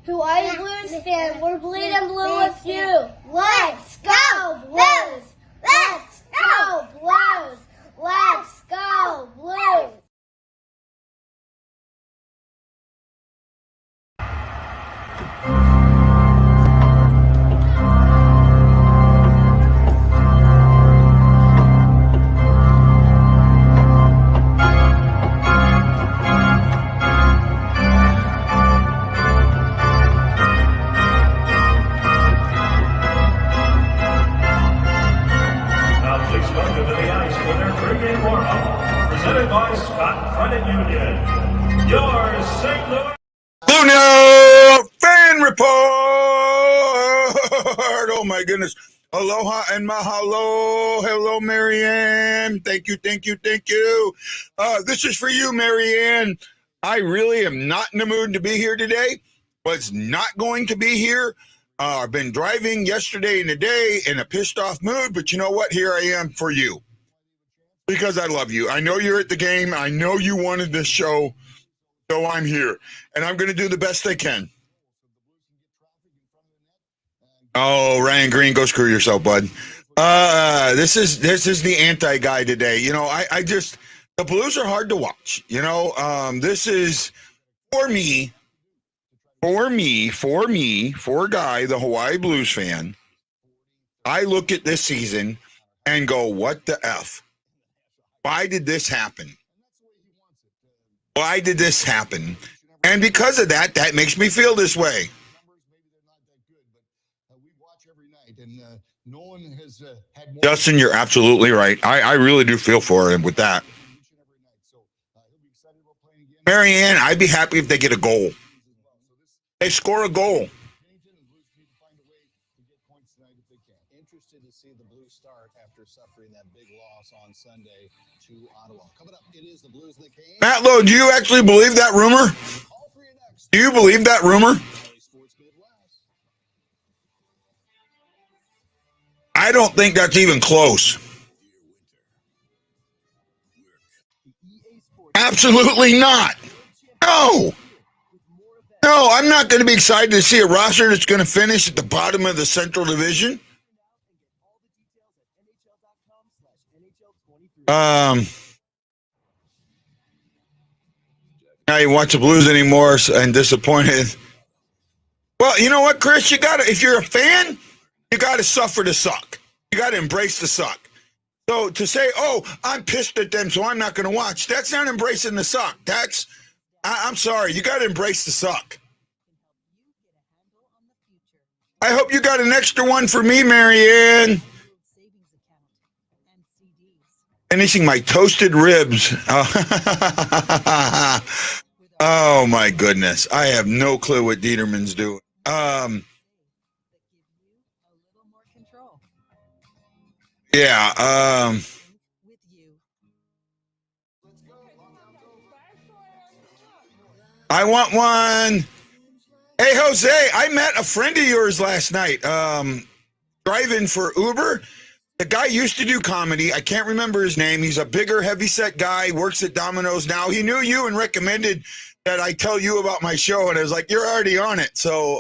Hawaii Blues fan, we're bleeding blue with you. Let's go Blues! Let's go Blues! Let's go Blues! Presented by Scott Credit Union. Your St. Louis BlueNote Fan Report. Oh my goodness. Aloha and mahalo. Hello, Marianne. Thank you. This is for you, Marianne. I really am not in the mood to be here today. Was not going to be here. I've been driving yesterday and today in a pissed off mood, but you know what? Here I am for you. Because I love you. I know you're at the game. I know you wanted this show, so I'm here. And I'm going to do the best I can. Oh, Ryan Green, go screw yourself, bud. This is the anti-guy today. You know, I just, the Blues are hard to watch. You know, this is, for a guy, the Hawaii Blues fan, I look at this season and go, what the F? Why did this happen? Why did this happen? And because of that, that makes me feel this way. Justin, you're absolutely right. I really do feel for him with that. Marianne, I'd be happy if they get a goal. They score a goal. Interested to see the Blues start after suffering that big loss on Sunday to Ottawa. Coming up, it is the Blues that came. Matt Lowe, do you actually believe that rumor? Do you believe that rumor? I don't think that's even close. Absolutely not. No, I'm not going to be excited to see a roster that's going to finish at the bottom of the Central Division. Now you watch the Blues anymore and disappointed. Well, you know what, Chris? You gotta, if you're a fan, you gotta suffer to suck. You gotta embrace the suck. So to say, oh, I'm pissed at them, so I'm not gonna watch, that's not embracing the suck. That's, I'm sorry, you gotta embrace the suck. I hope you got an extra one for me, Marianne. Finishing my toasted ribs. Oh my goodness. I have no clue what Dieterman's doing. Yeah. I want one. Hey, Jose, I met a friend of yours last night, driving for Uber. The guy used to do comedy. I can't remember his name. He's a bigger, heavyset guy, works at Domino's now. He knew you and recommended that I tell you about my show, and I was like, you're already on it. So,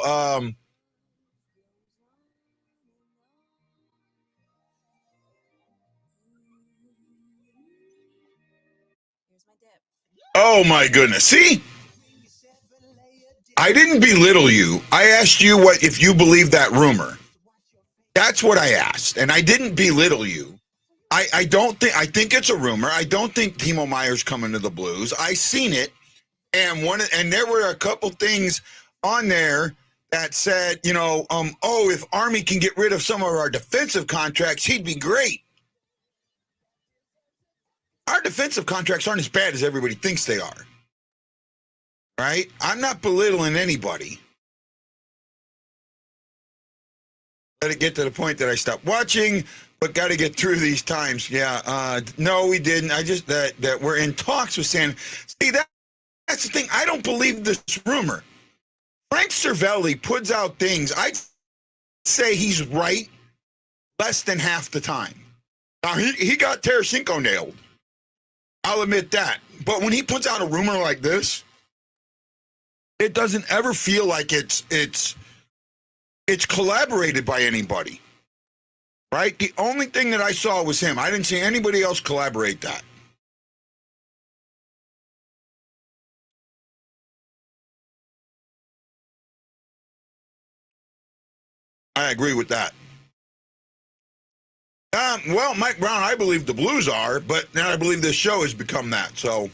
oh my goodness. See? I didn't belittle you. I asked you what if you believe that rumor. That's what I asked, and I didn't belittle you. I think it's a rumor. I don't think Timo Meier's coming to the Blues. I seen it, and there were a couple things on there that said, you know, oh, if Army can get rid of some of our defensive contracts, he'd be great. Our defensive contracts aren't as bad as everybody thinks they are. Right? I'm not belittling anybody. Let it get to the point that I stopped watching, but got to get through these times. Yeah, no, we didn't. I just, that we're in talks with San. See, that's the thing. I don't believe this rumor. Frank Cervelli puts out things. I'd say he's right less than half the time. Now, he got Tarasenko nailed. I'll admit that. But when he puts out a rumor like this, It doesn't ever feel like it's collaborated by anybody, right? The only thing that I saw was him. I didn't see anybody else collaborate that. I agree with that. Well, Mike Brown, I believe the Blues are, but now I believe this show has become that. So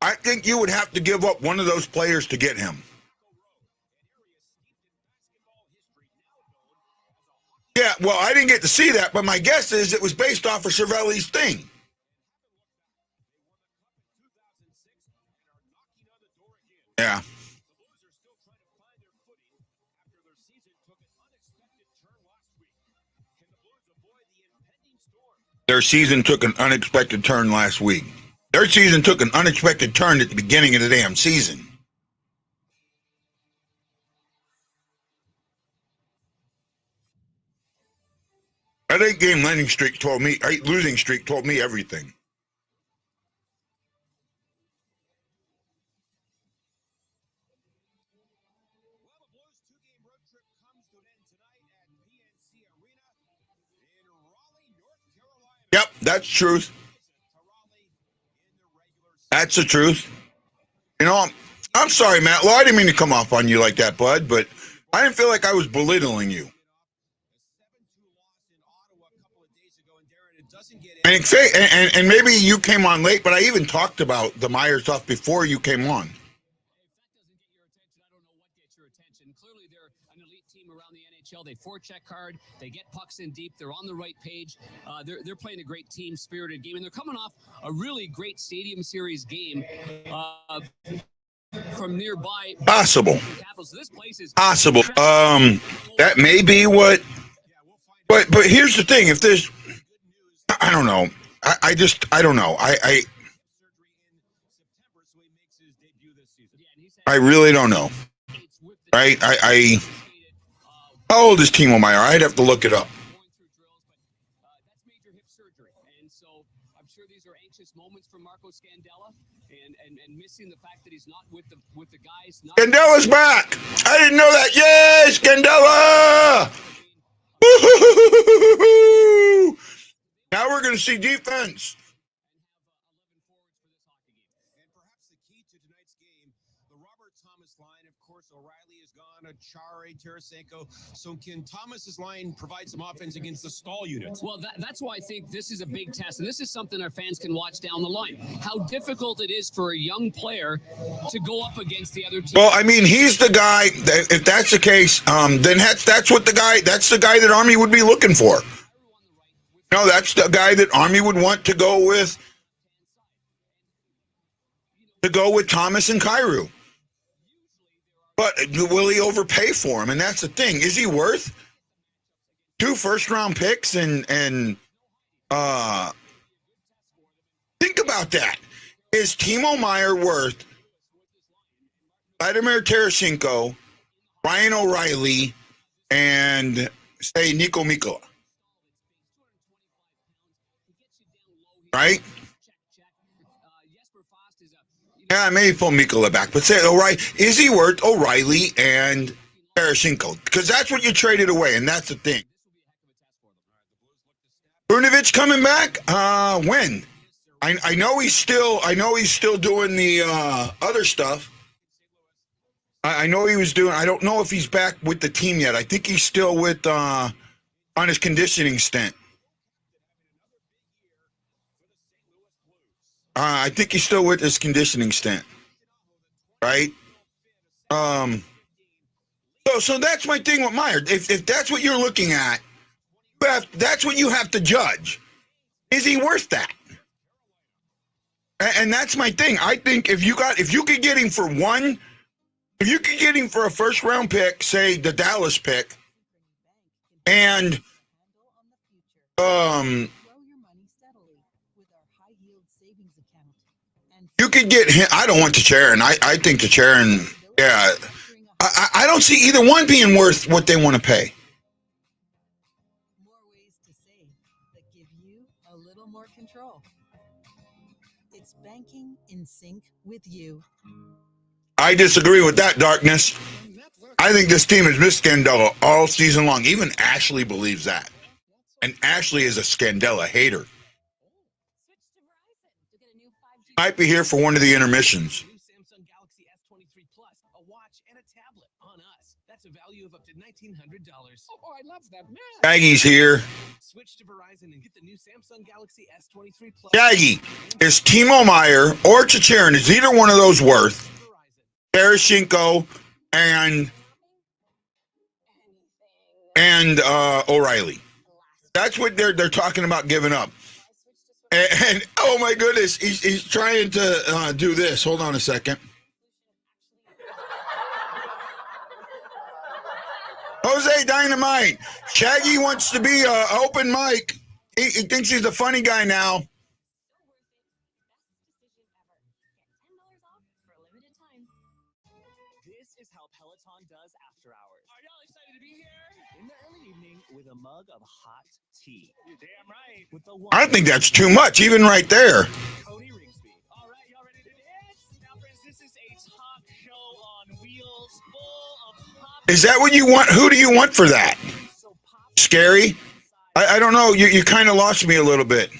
I think you would have to give up one of those players to get him. Yeah, well, I didn't get to see that, but my guess is it was based off of Cervelli's thing. Yeah. Their season took an unexpected turn last week. Their season took an unexpected turn at the beginning of the damn season. That 8-game losing streak told me everything. Yep, that's truth. That's the truth. You know, I'm sorry, Matt. Well, I didn't mean to come off on you like that, bud, but I didn't feel like I was belittling you. And maybe you came on late, but I even talked about the Meyer stuff before you came on. Clearly, they're an elite team around the NHL. They forecheck hard. They get pucks in deep. They're on the right page. They're playing a great team-spirited game, and they're coming off a really great Stadium Series game from nearby. Possible. So this place is possible. That may be what. But here's the thing: if there's, I don't know. I don't know. I really don't know. Right? How old is Timo Meyer? I'd have to look it up. That's major hip surgery, and so I'm sure these are anxious moments for Marco Scandella, and missing the fact that he's not with the guys. Scandella's back. I didn't know that. Yay, Scandella! Now we're going to see defense. And perhaps the key to tonight's game, the Robert Thomas line. Of course, O'Reilly is gone. Achari, Tarasenko. So can Thomas's line provide some offense against the stall unit? Well, that's why I think this is a big test, and this is something our fans can watch down the line. How difficult it is for a young player to go up against the other team. Well, I mean, he's the guy. If that's the case, then that's what the guy. That's the guy that Army would be looking for. No, that's the guy that Army would want to go with. To go with Thomas and Kyrou. But will he overpay for him? And that's the thing. Is he worth 2 first-round picks? And think about that. Is Timo Meyer worth Vladimir Tarasenko, Ryan O'Reilly, and, say, Niko Mikkola? Right? Yeah, maybe pull Mikkola back. But say, O'Reilly, is he worth O'Reilly and Tarasenko? Because that's what you traded away, and that's the thing. Brunovich coming back? When? I know he's still doing the other stuff. I know he was doing. I don't know if he's back with the team yet. I think he's still with on his conditioning stint. I think he's still with his conditioning stint, right? So that's my thing with Meyer. If that's what you're looking at, that's what you have to judge. Is he worth that? And that's my thing. I think if you could get him for a first round pick, say the Dallas pick, and you could get him. I don't want Tacharian. I think Tacharian, yeah. I don't see either one being worth what they want to pay. that give you a little more control. It's banking in sync with you. I disagree with that, Darkness. I think this team has missed Scandella all season long. Even Ashley believes that. And Ashley is a Scandella hater. Might be here for one of the intermissions. New Samsung Galaxy S23 Plus, a watch and a tablet on us. That's a value of up to $1,900. Oh, I love that, man. Shaggy's here. Switch to Verizon and get the new Samsung Galaxy S23 Plus. Shaggy, is Timo Meyer or Chicherin, is either one of those worth Tarasenko and O'Reilly? That's what they're talking about giving up. And oh my goodness, he's trying to do this. Hold on a second. Jose Dynamite. Shaggy wants to be open mic. He thinks he's the funny guy now. This is how Peloton does after hours. Are y'all excited to be here? In the early evening with a mug of hot tea. You're damn right. With the I think that's too much, even right there. Cody Rigsby. All right, y'all ready to dance? Now, friends, this is a talk show on wheels full of pop. Is that what you want? Who do you want for that? Scary? I don't know. You kind of lost me a little bit.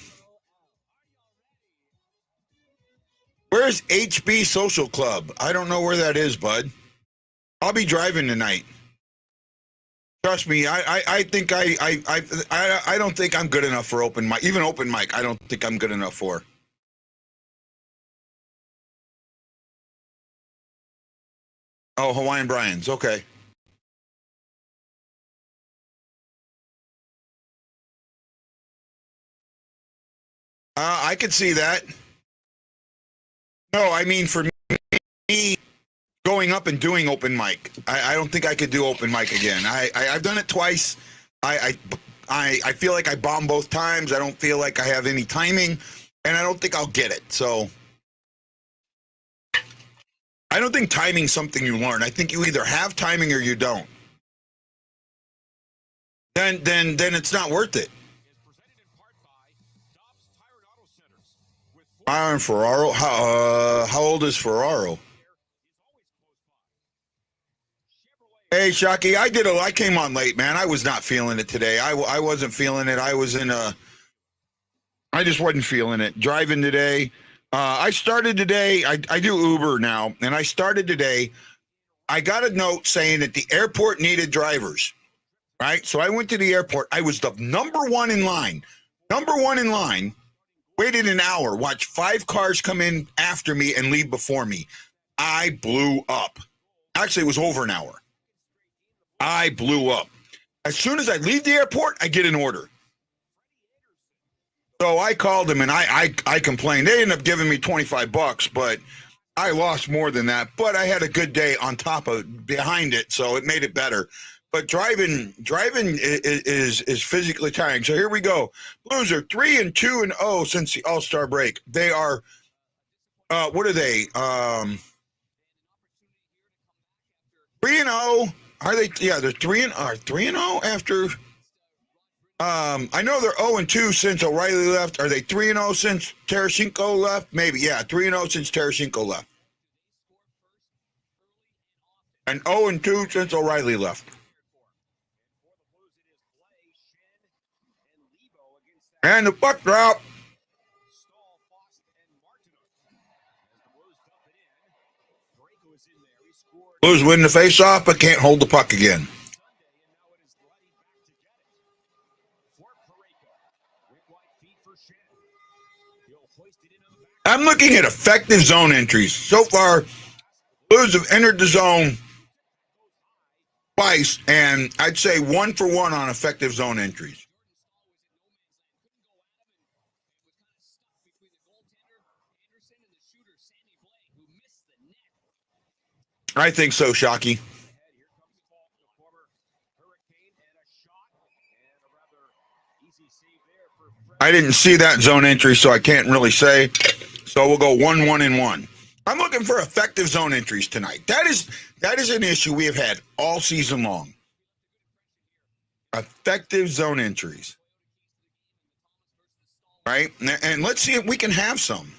Where's HB Social Club? I don't know where that is, bud. I'll be driving tonight. Trust me, I think I don't think I'm good enough for open mic. Even open mic, I don't think I'm good enough for. Oh, Hawaiian Brian's, okay. I could see that. No, I mean for me, going up and doing open mic. I don't think I could do open mic again. I've done it twice. I feel like I bombed both times. I don't feel like I have any timing, and I don't think I'll get it. So I don't think timing's something you learn. I think you either have timing or you don't. Then it's not worth it. Aaron Ferraro. How old is Ferraro? Hey, Shockey, I came on late, man. I was not feeling it today. I wasn't feeling it. I just wasn't feeling it. Driving today. I started today. I do Uber now, and I started today. I got a note saying that the airport needed drivers, right? So I went to the airport. I was the number one in line. Waited an hour, watched 5 cars come in after me and leave before me. I blew up. Actually, it was over an hour. I blew up. As soon as I leave the airport, I get an order. So I called them and I complained. They ended up giving me $25, but I lost more than that. But I had a good day on top of behind it, so it made it better. But driving is physically tiring. So here we go. Blues are 3-2-0 since the All-Star break. They are, what are they? 3-0. Are they? Yeah, they're 3-0 after. I know they're 0-2 since O'Reilly left. Are they 3-0 since Tarasenko left? Maybe. Yeah, 3-0 since Tarasenko left, and 0-2 since O'Reilly left. And the puck drop. Blues win the face-off, but can't hold the puck again. I'm looking at effective zone entries. So far, Blues have entered the zone twice, and I'd say 1 for 1 on effective zone entries. I think so, Shockey. I didn't see that zone entry, so I can't really say. So we'll go 1-1-1. I'm looking for effective zone entries tonight. That is an issue we have had all season long. Effective zone entries. right? And let's see if we can have some.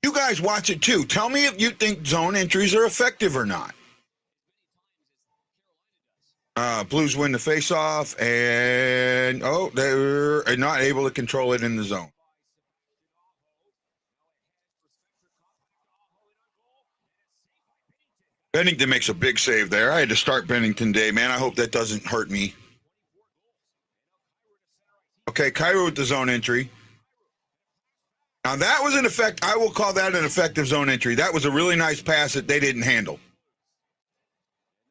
You guys watch it too. Tell me if you think zone entries are effective or not. Blues win the faceoff, and they're not able to control it in the zone. Bennington makes a big save there. I had to start Bennington Day, man. I hope that doesn't hurt me. Okay, Cairo with the zone entry. Now that was an effect. I will call that an effective zone entry. That was a really nice pass that they didn't handle.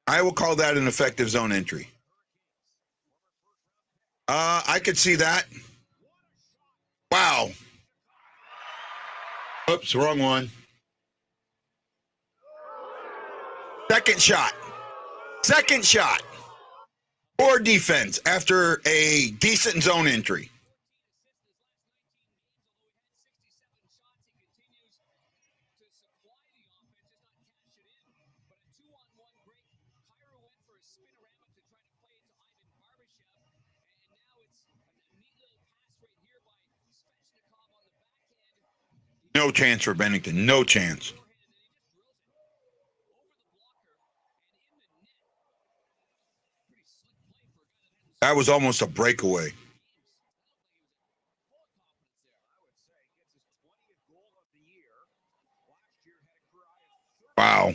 I will call that an effective zone entry. I could see that. Wow. Oops, wrong one. Second shot. Poor defense after a decent zone entry. No chance for Bennington. No chance. That was almost a breakaway. Wow.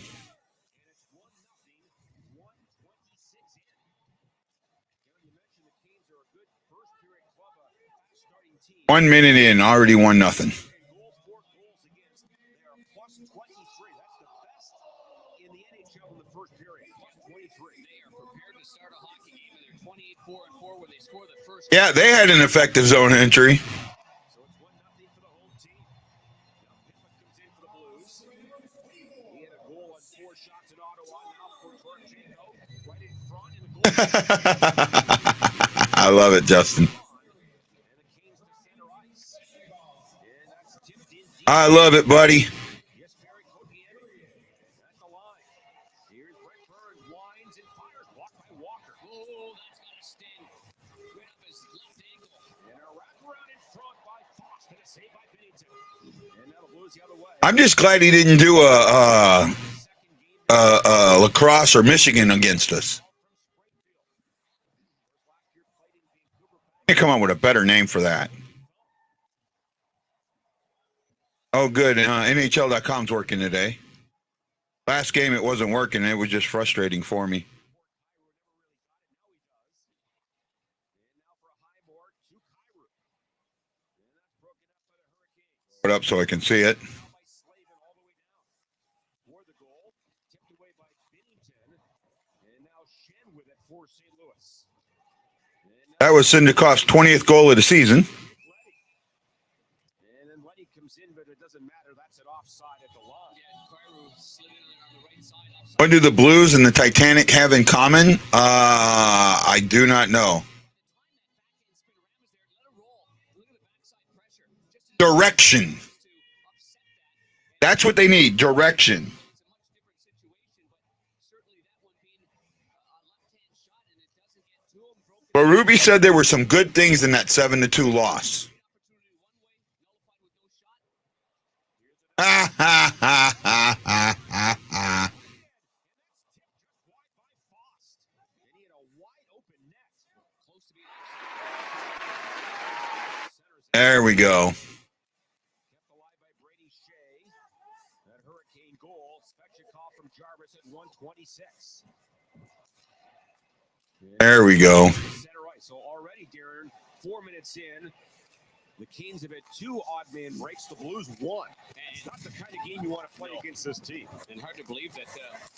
One minute in, already 1-0. Yeah, they had an effective zone entry. I love it, Justin. I love it, buddy. I'm just glad he didn't do a lacrosse or Michigan against us. Come on with a better name for that. Oh, good. NHL.com's working today. Last game, it wasn't working. It was just frustrating for me. Put up so I can see it. That was Syndikov's 20th goal of the season. What do the Blues and the Titanic have in common? I do not know. Direction. That's what they need, direction. But Ruby said there were some good things in that 7-2 loss. There we go. There we go. So already, Darren, 4 minutes in, the Canes have had 2 odd man breaks. The Blues won. It's not the kind of game you want to play against this team. And hard to believe that.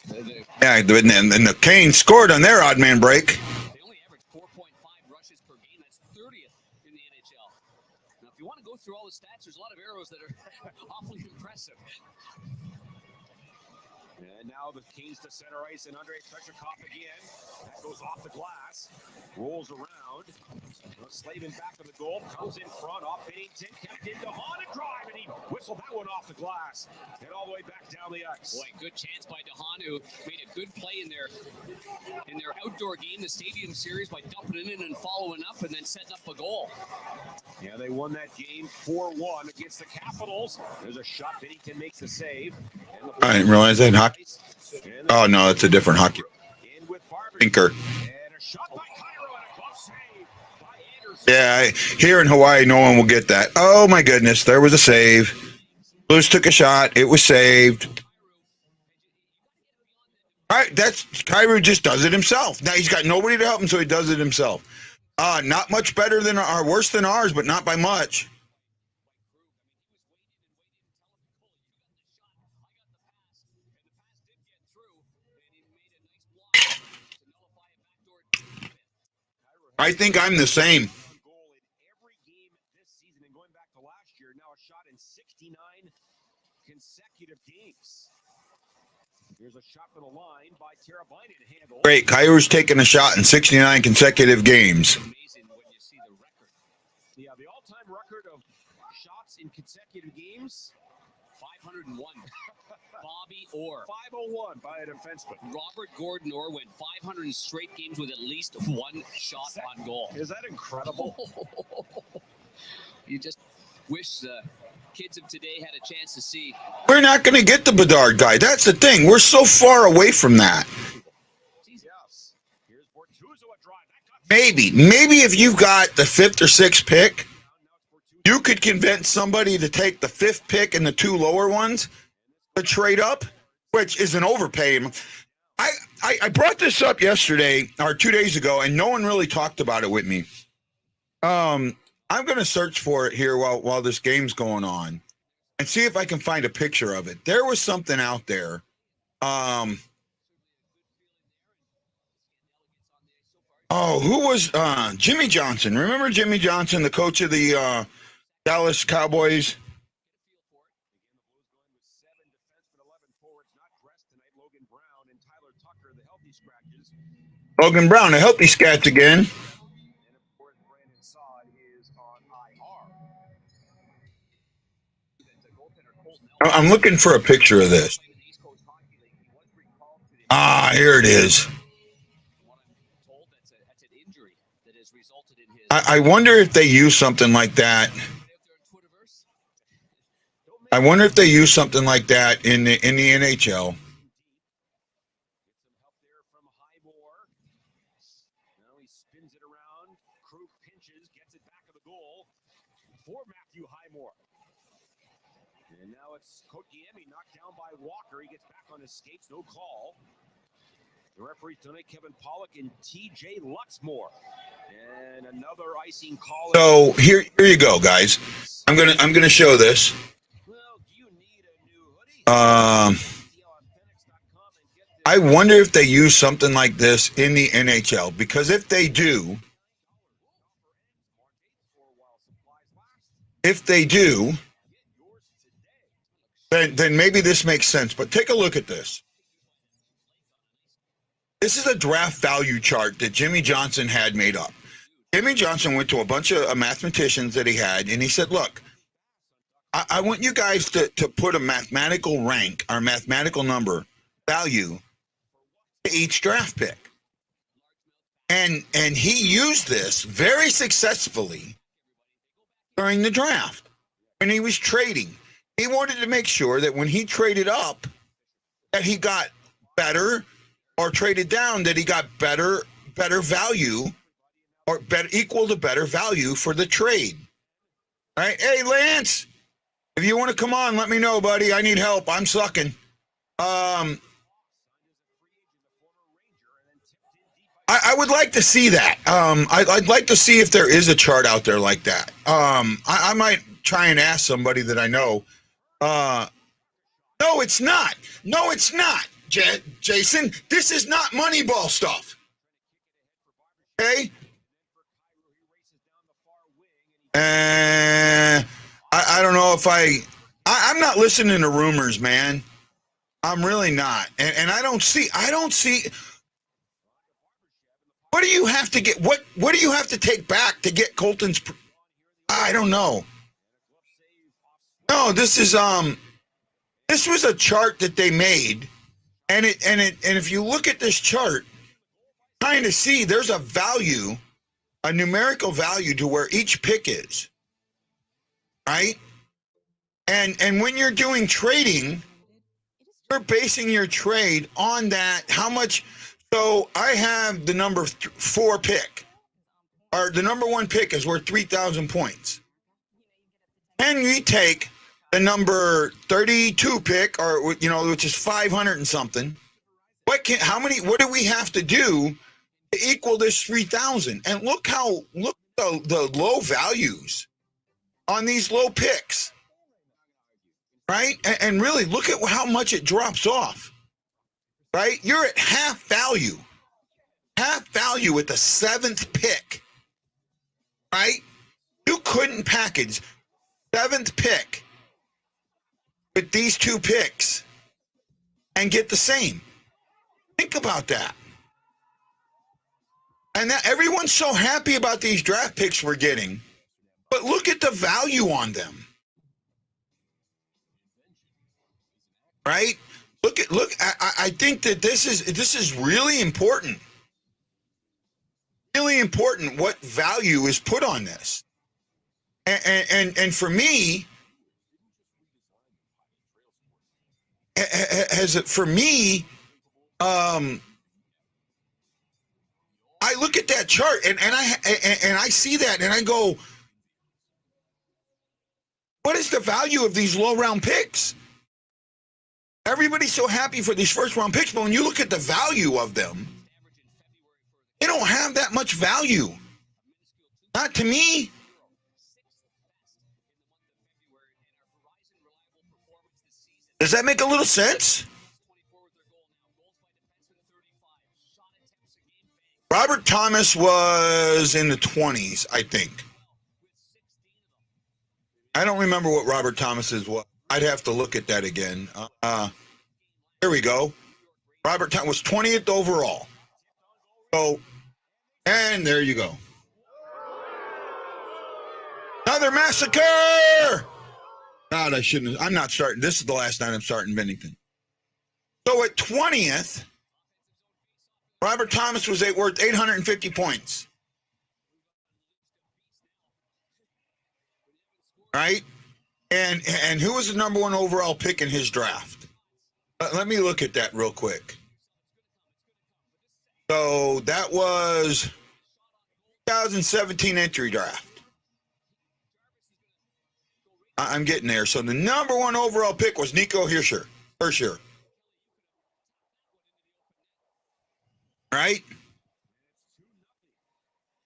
And the Canes scored on their odd man break. They only average 4.5 rushes per game. That's 30th in the NHL. Now, if you want to go through all the stats, there's a lot of arrows that are awfully impressive. And now the Canes to center ice, and Andrei Treshikov again. That goes off the glass, rolls around. Slavin back to the goal, comes in front, off Bennington, kept in DeHaan to drive, and he whistled that one off the glass and all the way back down the ice. Boy, good chance by DeHaan, who made a good play in their outdoor game, the Stadium Series, by dumping it in and following up and then setting up a goal. Yeah, they won that game 4-1 against the Capitals. There's a shot. Bennington makes the save. I didn't realize that hockey. Oh no, that's a different hockey. Thinker. And a shot by Cairo and a glove save by Anderson. Yeah, here in Hawaii, no one will get that. Oh my goodness, there was a save. Blues took a shot. It was saved. All right, that's Cairo just does it himself. Now he's got nobody to help him, so he does it himself. Not much better than worse than ours, but not by much. I think I'm the same. Goal in every game this season, and going back to last year, now a shot in 69 consecutive games. Here's a shot from the line by Teravainen, handle. Great, Kairu's taken a shot in 69 consecutive games. Amazing when you see the record. Yeah, the all-time record of shots in consecutive games, 501. Bobby Orr. 501 by a defenseman. Robert Gordon Orr went 500 straight games with at least one shot on goal. Is that incredible? You just wish the kids of today had a chance to see. We're not going to get the Bedard guy. That's the thing. We're so far away from that. Yes. Here's Bortuzzo a drive. Maybe if you got the 5th or 6th pick, you could convince somebody to take the 5th pick and the 2 lower ones to trade up, which is an overpay. I brought this up yesterday or 2 days ago, and no one really talked about it with me. I'm going to search for it here while this game's going on and see if I can find a picture of it. There was something out there. Who was Jimmy Johnson? Remember Jimmy Johnson, the coach of the Dallas Cowboys? Logan Brown, a healthy scratch again. I'm looking for a picture of this. Here it is. I wonder if they use something like that. I wonder if they use something like that in the NHL. And now it's Kotkaniemi knocked down by Walker. He gets back on his skates, no call. The referees tonight, Kevin Pollock and TJ Luxmore. And another icing call. So here you go, guys. I'm gonna show this. Well, do you need a new hoodie? I wonder if they use something like this in the NHL, because if they do, then maybe this makes sense. But take a look at this. This is a draft value chart that Jimmy Johnson had made up. Jimmy Johnson went to a bunch of mathematicians that he had, and he said, look, I want you guys to put a mathematical rank or mathematical number value to each draft pick. And he used this very successfully during the draft when he was trading. He wanted to make sure that when he traded up, that he got better, or traded down, that he got better value, or equal to better value for the trade. All right? Hey, Lance, if you want to come on, let me know, buddy. I need help. I'm sucking. I would like to see that. I'd like to see if there is a chart out there like that. I might try and ask somebody that I know. No, it's not. No, it's not, Jason. This is not Moneyball stuff. Okay? I don't know if I'm not listening to rumors, man. I'm really not. And I don't see What do you have to get? What do you have to take back to get Colton's? I don't know. No, this was a chart that they made, and if you look at this chart, kind of see there's a value, a numerical value to where each pick is, right? And when you're doing trading, you're basing your trade on that. How much? So I have the number 4 pick, or the number 1 pick is worth 3,000 points. And we take the number 32 pick, or which is 500 and something. What do we have to do to equal this 3,000? And look the low values on these low picks, right? And really look at how much it drops off, right? You're at half value with the 7th pick, right? You couldn't package 7th pick with these 2 picks and get the same. Think about that. And that everyone's so happy about these draft picks we're getting, but look at the value on them. Right? I think that this is really important. Really important what value is put on this. And for me, I look at that chart and I see that and I go, what is the value of these low round picks? Everybody's so happy for these first round picks, but when you look at the value of them, they don't have that much value. Not to me. Does that make a little sense? Robert Thomas was in the 20s, I think. I don't remember what Robert Thomas's was. I'd have to look at that again. There we go. Robert Thomas was 20th overall. So, and there you go. Another massacre! God, I shouldn't. I'm not starting. This is the last night I'm starting Bennington. So at 20th, Robert Thomas was worth 850 points. Right? And who was the number 1 overall pick in his draft? Let me look at that real quick. So that was 2017 entry draft. I'm getting there. So the number 1 overall pick was Nico Hersher. Right?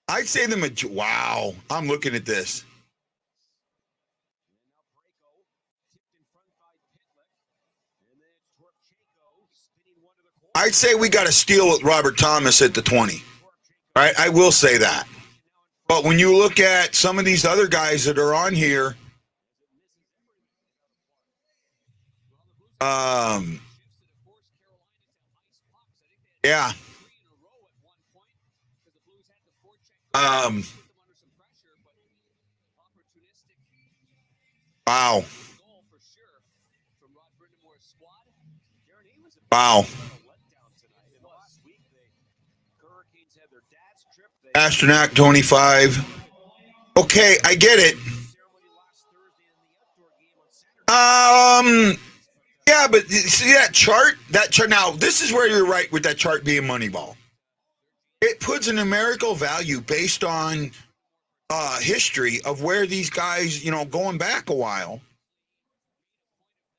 I'd say wow, I'm looking at this. I'd say we got a steal with Robert Thomas at the 20. Right? I will say that. But when you look at some of these other guys that are on here, yeah. Wow. Wow. Astronaut 25. Okay, I get it. Yeah, but see that chart? Now, this is where you're right with that chart being Moneyball. It puts a numerical value based on history of where these guys, going back a while,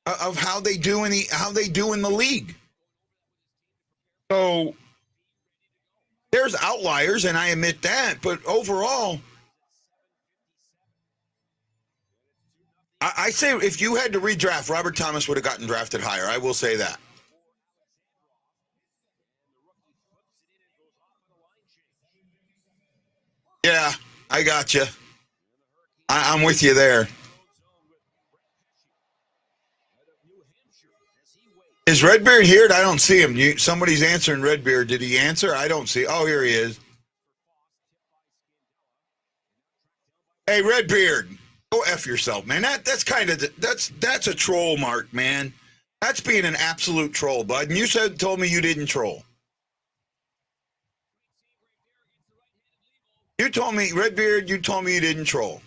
of how they do in the league. So there's outliers, and I admit that, but overall, I say if you had to redraft, Robert Thomas would have gotten drafted higher. I will say that. Yeah, I got you. I'm with you there. Is Redbeard here? I don't see him. Somebody's answering Redbeard. Did he answer? I don't see. Oh, here he is. Hey, Redbeard, go F yourself, man. That's kind of that's a troll mark, man. That's being an absolute troll, bud. And you told me you didn't troll. You told me, Redbeard, you told me you didn't troll.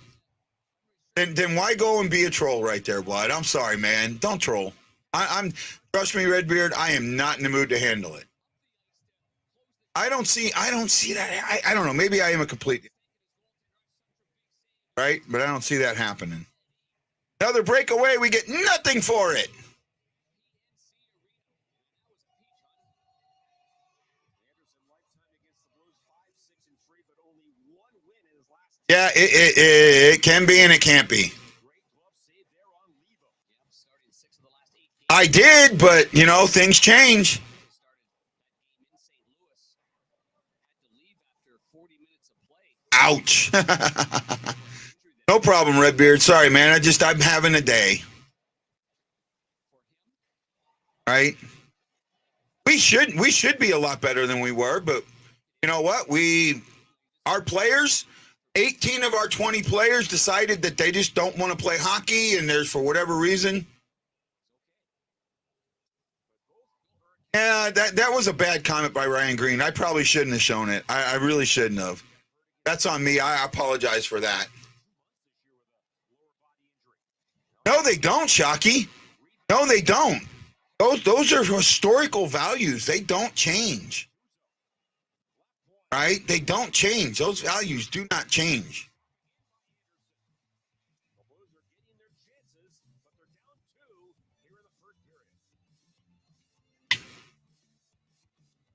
Then why go and be a troll right there, bud? I'm sorry, man. Don't troll. I'm trust me, Redbeard, I am not in the mood to handle it. I don't see that. I don't know. Maybe I am a complete right, but I don't see that happening. Another breakaway, we get nothing for it. Yeah, it can be and it can't be. I did, but, you know, things change. Ouch. No problem, Redbeard. Sorry, man. I'm having a day. Right? We should be a lot better than we were, but you know what? Our players, 18 of our 20 players decided that they just don't want to play hockey, and there's for whatever reason. Yeah, that was a bad comment by Ryan Green. I probably shouldn't have shown it. I really shouldn't have. That's on me. I apologize for that. No, they don't, Shockey. No, they don't. Those are historical values. They don't change. Right? They don't change. Those values do not change.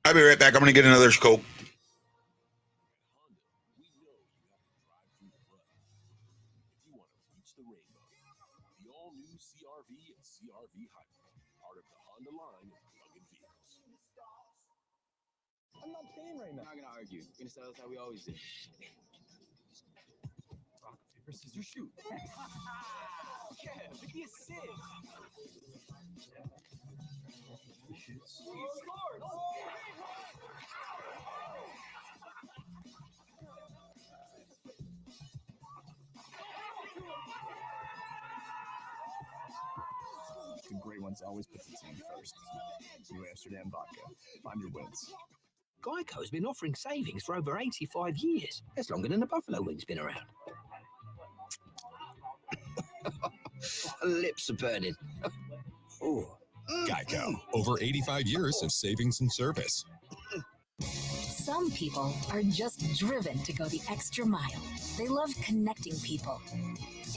I'll be right back. I'm going to get another Coke. I'm not paying right now. I'm not gonna argue. You're gonna settle this how we always do. Rock, paper, scissors, shoot. Yeah, look at you sick. The great ones always put the team first. New Amsterdam vodka. Find your wins. Geico's been offering savings for over 85 years. That's longer than the Buffalo Wing's been around. Lips are burning. Ooh. Geico. Over 85 years of savings and service. Some people are just driven to go the extra mile. They love connecting people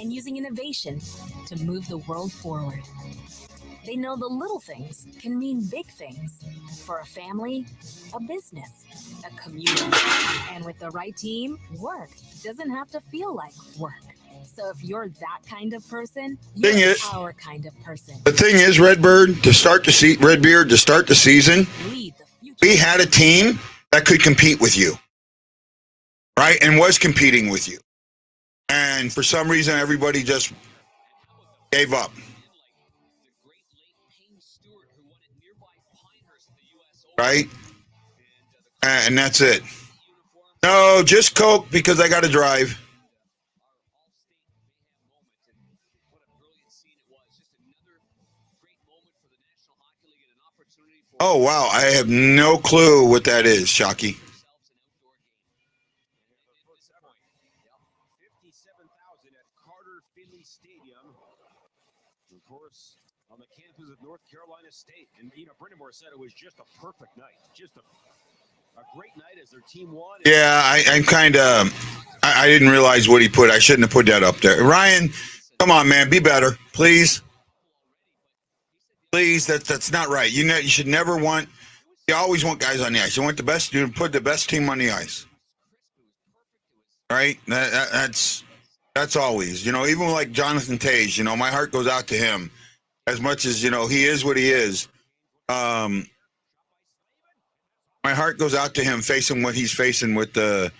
and using innovation to move the world forward. They know the little things can mean big things for a family, a business, a community. And with the right team, work doesn't have to feel like work. So if you're that kind of person, you're our kind of person. The thing is, Redbeard, to start the season, we had a team that could compete with you, right? And was competing with you. And for some reason, everybody just gave up. Right? And that's it. No, just Coke because I got to drive. Oh, wow. I have no clue what that is, Shockey. 57,000 at Carter Finley Stadium. Of course, on the campus of North Carolina State. And, Brendan Moore said it was just a perfect night. Just a great night as their team won. Yeah, I'm kind of... I didn't realize what he put. I shouldn't have put that up there. Ryan, come on, man. Be better. Please. Please, that's not right. You should never want... You always want guys on the ice. You want the best... You put the best team on the ice. Right? That's always... even like Jonathan Tage, my heart goes out to him. As much as, he is what he is. My heart goes out to him facing what he's facing with the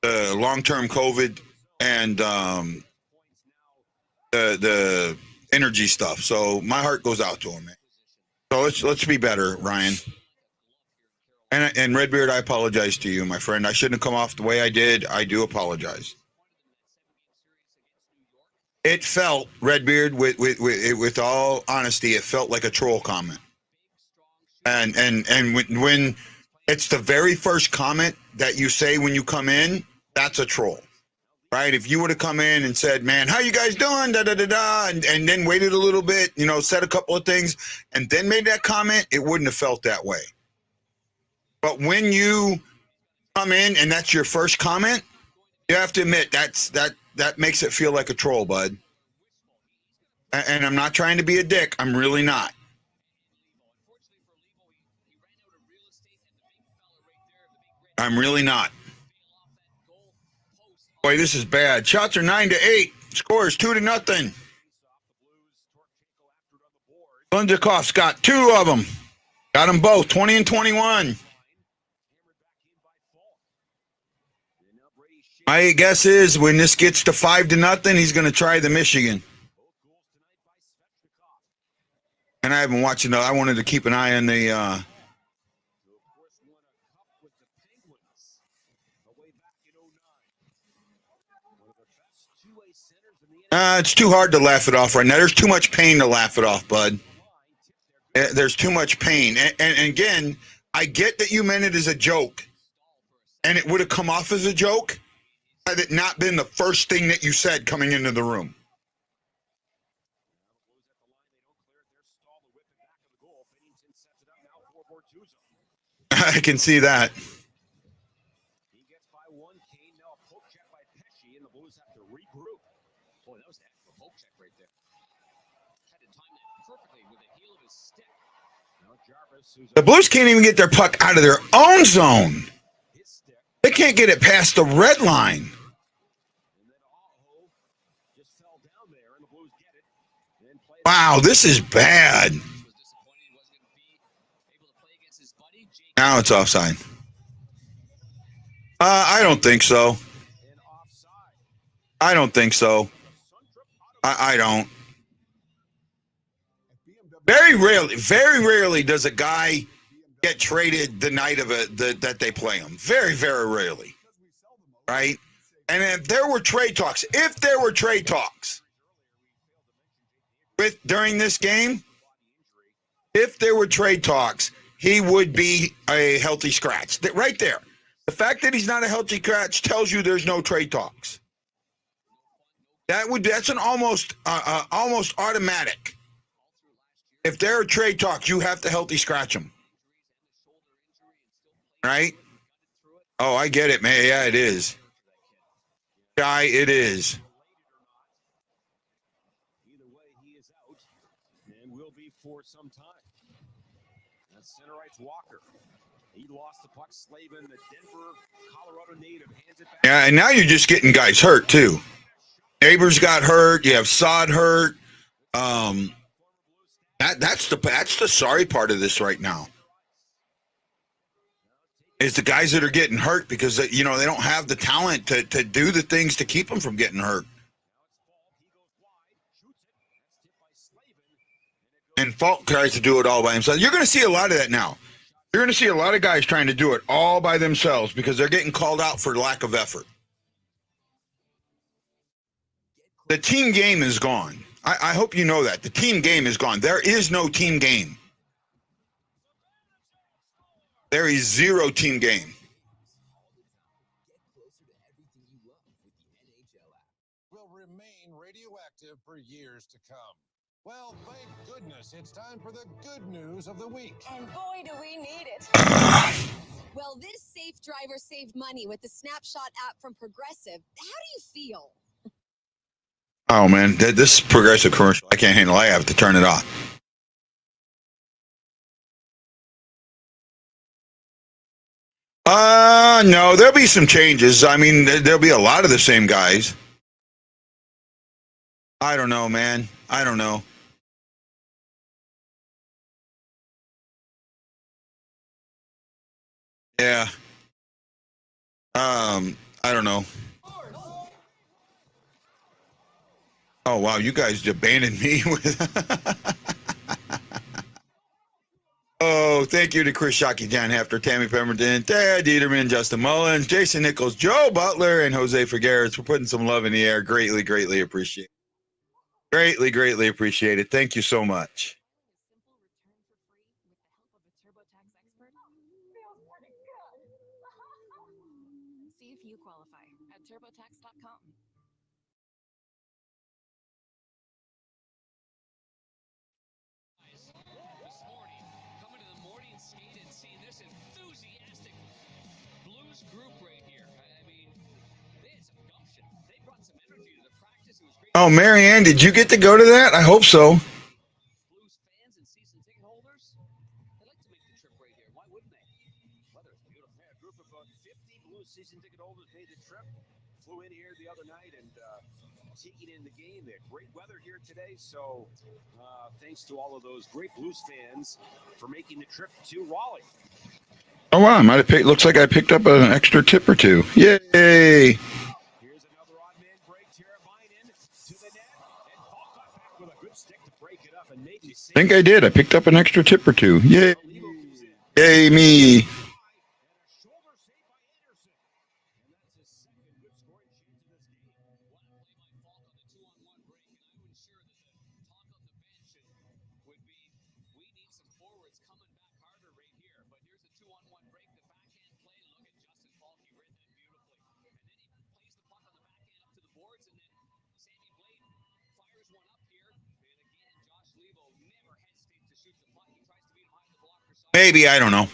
long-term COVID and the energy stuff. So my heart goes out to him, man. So let's be better, Ryan. And Redbeard, I apologize to you, my friend. I shouldn't have come off the way I did. I do apologize. It felt, Redbeard, with all honesty, it felt like a troll comment. And when it's the very first comment that you say when you come in, that's a troll. Right? If you would have come in and said, man, how you guys doing? Da, da, da, da, and then waited a little bit, said a couple of things, and then made that comment, it wouldn't have felt that way. But when you come in and that's your first comment, you have to admit that makes it feel like a troll, bud. And I'm not trying to be a dick. I'm really not. I'm really not. Boy, this is bad. Shots are 9-8. Scores 2-0. Lundikoff's got 2 of them. Got them both, 20 and 21. My guess is when this gets to 5-0, he's going to try the Michigan. And I haven't watched it. I wanted to keep an eye on the. It's too hard to laugh it off right now. There's too much pain to laugh it off, bud. There's too much pain. And again, I get that you meant it as a joke. And it would have come off as a joke had it not been the first thing that you said coming into the room. I can see that. He gets by one. Kane now a poke check by Pesci, and the Blues have to regroup. Boy, that was a heck of a poke check right there. Had to time that perfectly with the heel of his stick. Now Jarvis, The Blues can't even get their puck out of their own zone. They can't get it past the red line. Wow, this is bad. Now it's offside. I don't think so. I don't think so. I don't. Very rarely does a guy get traded the night of that they play him. Very, very rarely. Right? And if there were trade talks, during this game, he would be a healthy scratch. Right there. The fact that he's not a healthy scratch tells you there's no trade talks. That's an almost automatic. If there are trade talks, you have to healthy scratch him. Right? Oh, I get it, man. Yeah, it is. Guy, it is. either way, he is out and will be for some time. That's center right's Walker. He lost the puck. Slavin, the Denver, Colorado native, hands it back. Yeah, and now you're just getting guys hurt too. Neighbors got hurt. You have Sod hurt. That's the sorry part of this right now. Is the guys that are getting hurt because they don't have the talent to do the things to keep them from getting hurt. And Falk tries to do it all by himself. You're going to see a lot of that now. You're going to see a lot of guys trying to do it all by themselves because they're getting called out for lack of effort. The team game is gone. I hope you know that. The team game is gone. There is no team game. There is zero team game. Will remain radioactive for years to come. Well, thank goodness it's time for the good news of the week. And boy, do we need it. Well, this safe driver saved money with the Snapshot app from Progressive. How do you feel? Oh, man, this Progressive commercial, I can't handle it. I have to turn it off. No, there'll be some changes. I mean, there'll be a lot of the same guys. I don't know, man. I don't know. Yeah. I don't know. Oh, wow, you guys abandoned me with... Oh, thank you to Chris Shockey, John Hefter, Tammy Pemberton, Ted Dieterman, Justin Mullins, Jason Nichols, Joe Butler, and Jose Figueres for putting some love in the air. Greatly, greatly appreciate it. Greatly, greatly appreciated. Thank you so much. See if you qualify at turbotax.com. This morning, coming to the morning skate and seeing this enthusiastic Blues group right here. I mean, they had some gumption. They brought some energy to the practice. It was great. Oh, Marianne, did you get to go to that? I hope so. Blues fans and season ticket holders, they'd like to make the trip right here. Why wouldn't they? Weather is beautiful. Yeah, a group of about 50 Blues season ticket holders made the trip. Flew in here the other night and taking in the game. They had great weather here today, so thanks to all of those great Blues fans for making the trip to Raleigh. Oh, wow. I might have picked, looks like I picked up an extra tip or two. Yay. Here's another odd man break. Teravainen to the net, and Paul got back with a good stick to break it up and maybe I think I did. I picked up an extra tip or two. Yay. Yay, me. Maybe. I don't know.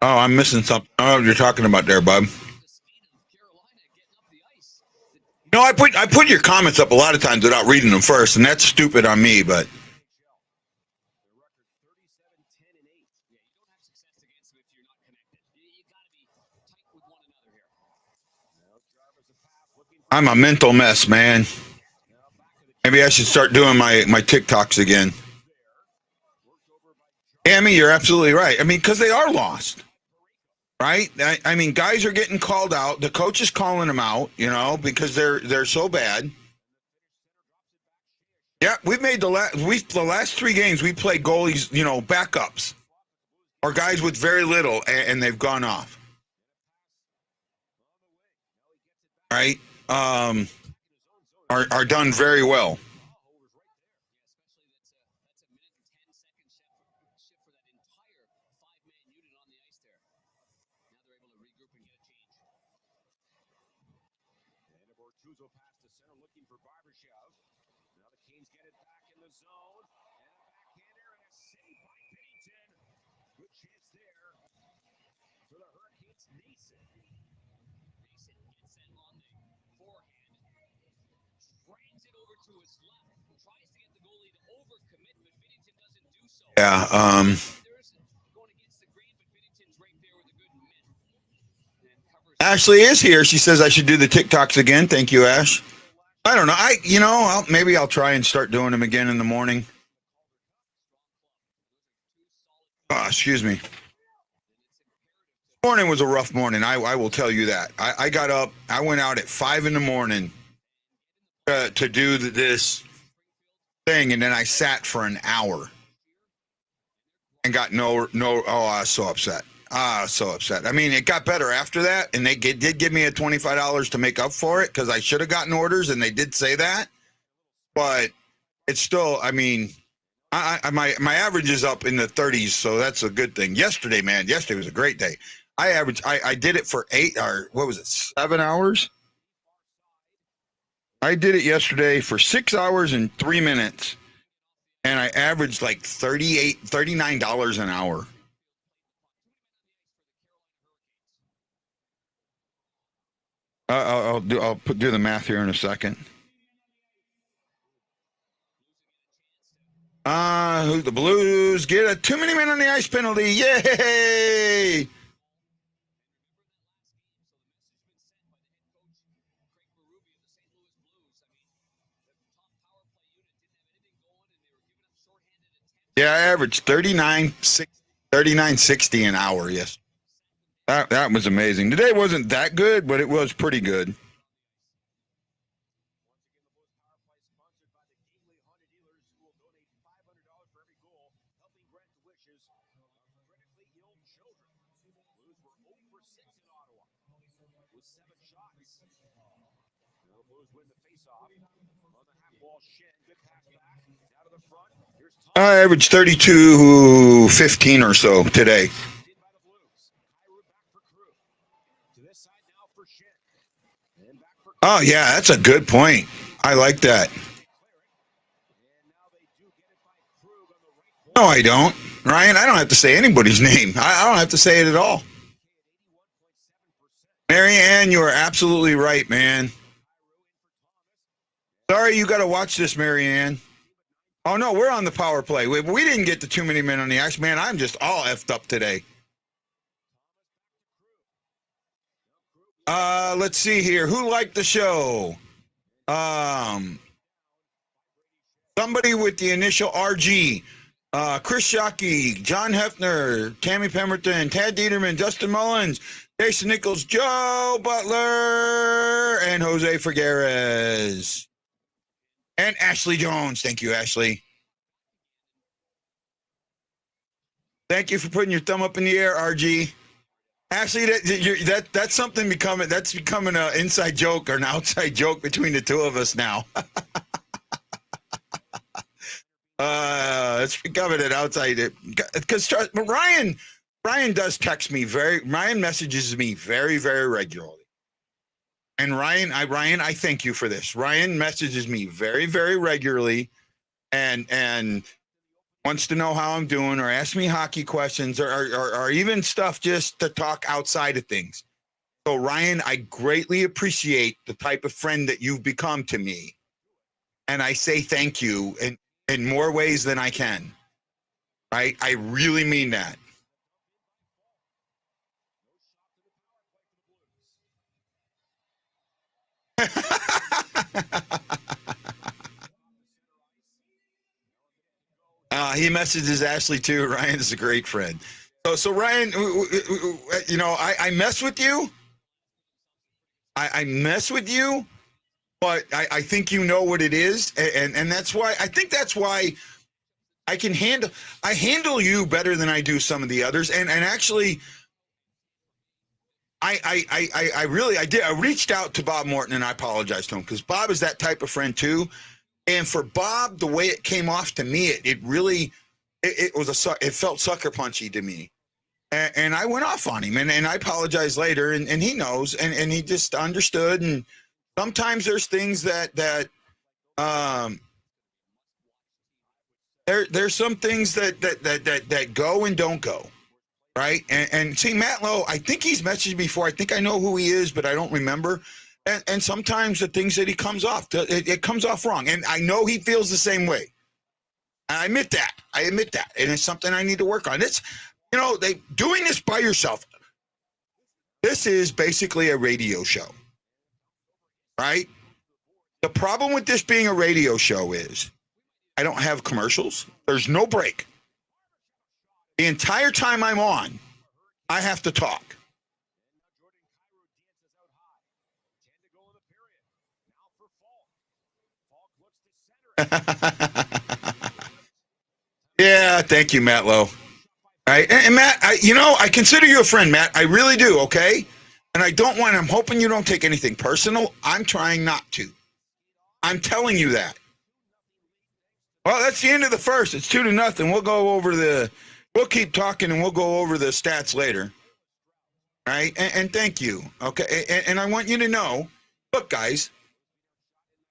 Oh, I'm missing something. Oh, you're talking about there, bub. No, I put your comments up a lot of times without reading them first, and that's stupid on me, but I'm a mental mess, man. Maybe I should start doing my TikToks again. Amy, you're absolutely right. I mean, because they are lost, right? I mean, guys are getting called out. The coach is calling them out, because they're so bad. Yeah, we've made the last 3 games we played goalies, backups or guys with very little, and they've gone off. Right? Are done very well. Yeah. Ashley is here. She says I should do the TikToks again. Thank you, Ash. I don't know. Maybe I'll try and start doing them again in the morning. Excuse me. Morning was a rough morning. I will tell you that. I got up. I went out at 5 a.m. To do this thing, and then I sat for an hour and got no. Oh, I was so upset. So upset. I mean, it got better after that, and they did give me a $25 to make up for it because I should have gotten orders, and they did say that. But it's still, I mean, my average is up in the 30s, so that's a good thing. Yesterday was a great day. I did it for 7 hours? I did it yesterday for 6 hours and 3 minutes, and I averaged like $39 an hour. I'll do the math here in a second. Who the Blues get a 2 many men on the ice penalty? Yay! Yeah, I averaged 39.60 an hour. Yes, that was amazing. Today wasn't that good, but it was pretty good. critically ill children. Blues were 0 for 6 in Ottawa with 7 shots. Now the Blues win the faceoff on the half wall. Shen, good pass back down to the front. Here's Tom. I averaged 32-15 or so today. By the Blues. Kyrou back for Crew. To this side now for Shen. And back for Oh, yeah, that's a good point. I like that. No, I don't. Ryan, I don't have to say anybody's name. I don't have to say it at all. Marianne, you are absolutely right, man. Sorry you got to watch this, Marianne. Oh, no, we're on the power play. We didn't get to too many men on the ice. Man, I'm just all effed up today. Let's see here. Who liked the show? Somebody with the initial RG. Chris Shockey, John Hefner, Tammy Pemberton, Tad Dieterman, Justin Mullins, Jason Nichols, Joe Butler, and Jose Figueres. And Ashley Jones. Thank you, Ashley. Thank you for putting your thumb up in the air, RG. Ashley, that's something becoming an inside joke or an outside joke between the two of us now. It's becoming an outside, because Ryan does text me Ryan messages me very, very regularly. And Ryan, I thank you for this. Ryan messages me very, very regularly and wants to know how I'm doing or ask me hockey questions or even stuff just to talk outside of things. So Ryan, I greatly appreciate the type of friend that you've become to me. And I say thank you in more ways than I can. Right? I really mean that. He messages Ashley too. Ryan is a great friend. So Ryan, you know, I mess with you. I mess with you, but I think you know what it is, and that's why I can handle you better than I do some of the others, and actually. I reached out to Bob Morton and I apologized to him because Bob is that type of friend too. And for Bob, the way it came off to me, it felt sucker punchy to me. And I went off on him and I apologized later and he knows and he just understood. And sometimes there's things that there's some things that go and don't go. Right. And see, Matt Lowe, I think he's messaged me before. I think I know who he is, but I don't remember. And sometimes the things that he comes off, it comes off wrong. And I know he feels the same way. I admit that. And it's something I need to work on. It's, you know, doing this by yourself. This is basically a radio show. Right. The problem with this being a radio show is I don't have commercials. There's no break. The entire time I'm on, I have to talk. Yeah, thank you, Matt Lowe. All right, and Matt, I consider you a friend, Matt. I really do, okay? And I'm hoping you don't take anything personal. I'm trying not to. I'm telling you that. Well, that's the end of the first. It's 2-0. We'll keep talking and we'll go over the stats later. All right. And thank you. Okay. And I want you to know, look, guys,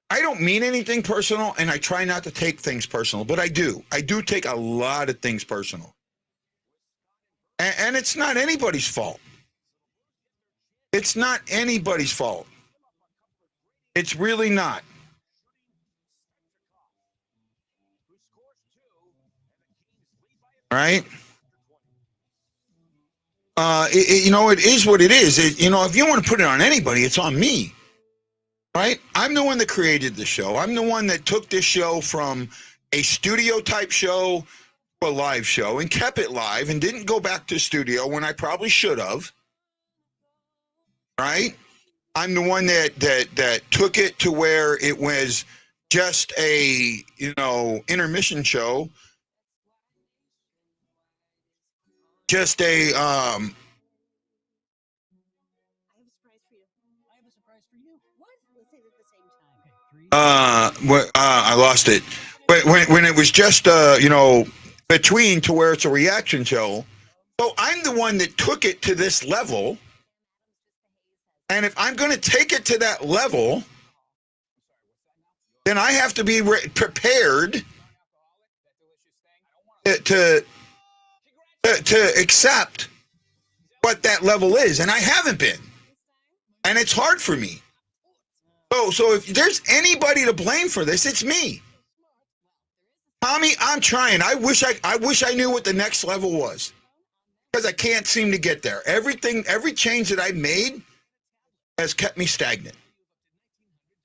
I don't mean anything personal and I try not to take things personal, but I do. I do take a lot of things personal. And it's not anybody's fault. It's not anybody's fault. It's really not. Right? It is what it is. If you want to put it on anybody, it's on me. Right? I'm the one that created the show. I'm the one that took this show from a studio type show to a live show and kept it live and didn't go back to studio when I probably should have. Right? I'm the one that took it to where it was just a, intermission show. just a I lost it. When it was just between to where it's a reaction show. So I'm the one that took it to this level. And if I'm going to take it to that level, then I have to be prepared to accept what that level is. And I haven't been. And it's hard for me. So if there's anybody to blame for this, it's me. Tommy, I'm trying. I wish I knew what the next level was. Because I can't seem to get there. Every change that I've made has kept me stagnant.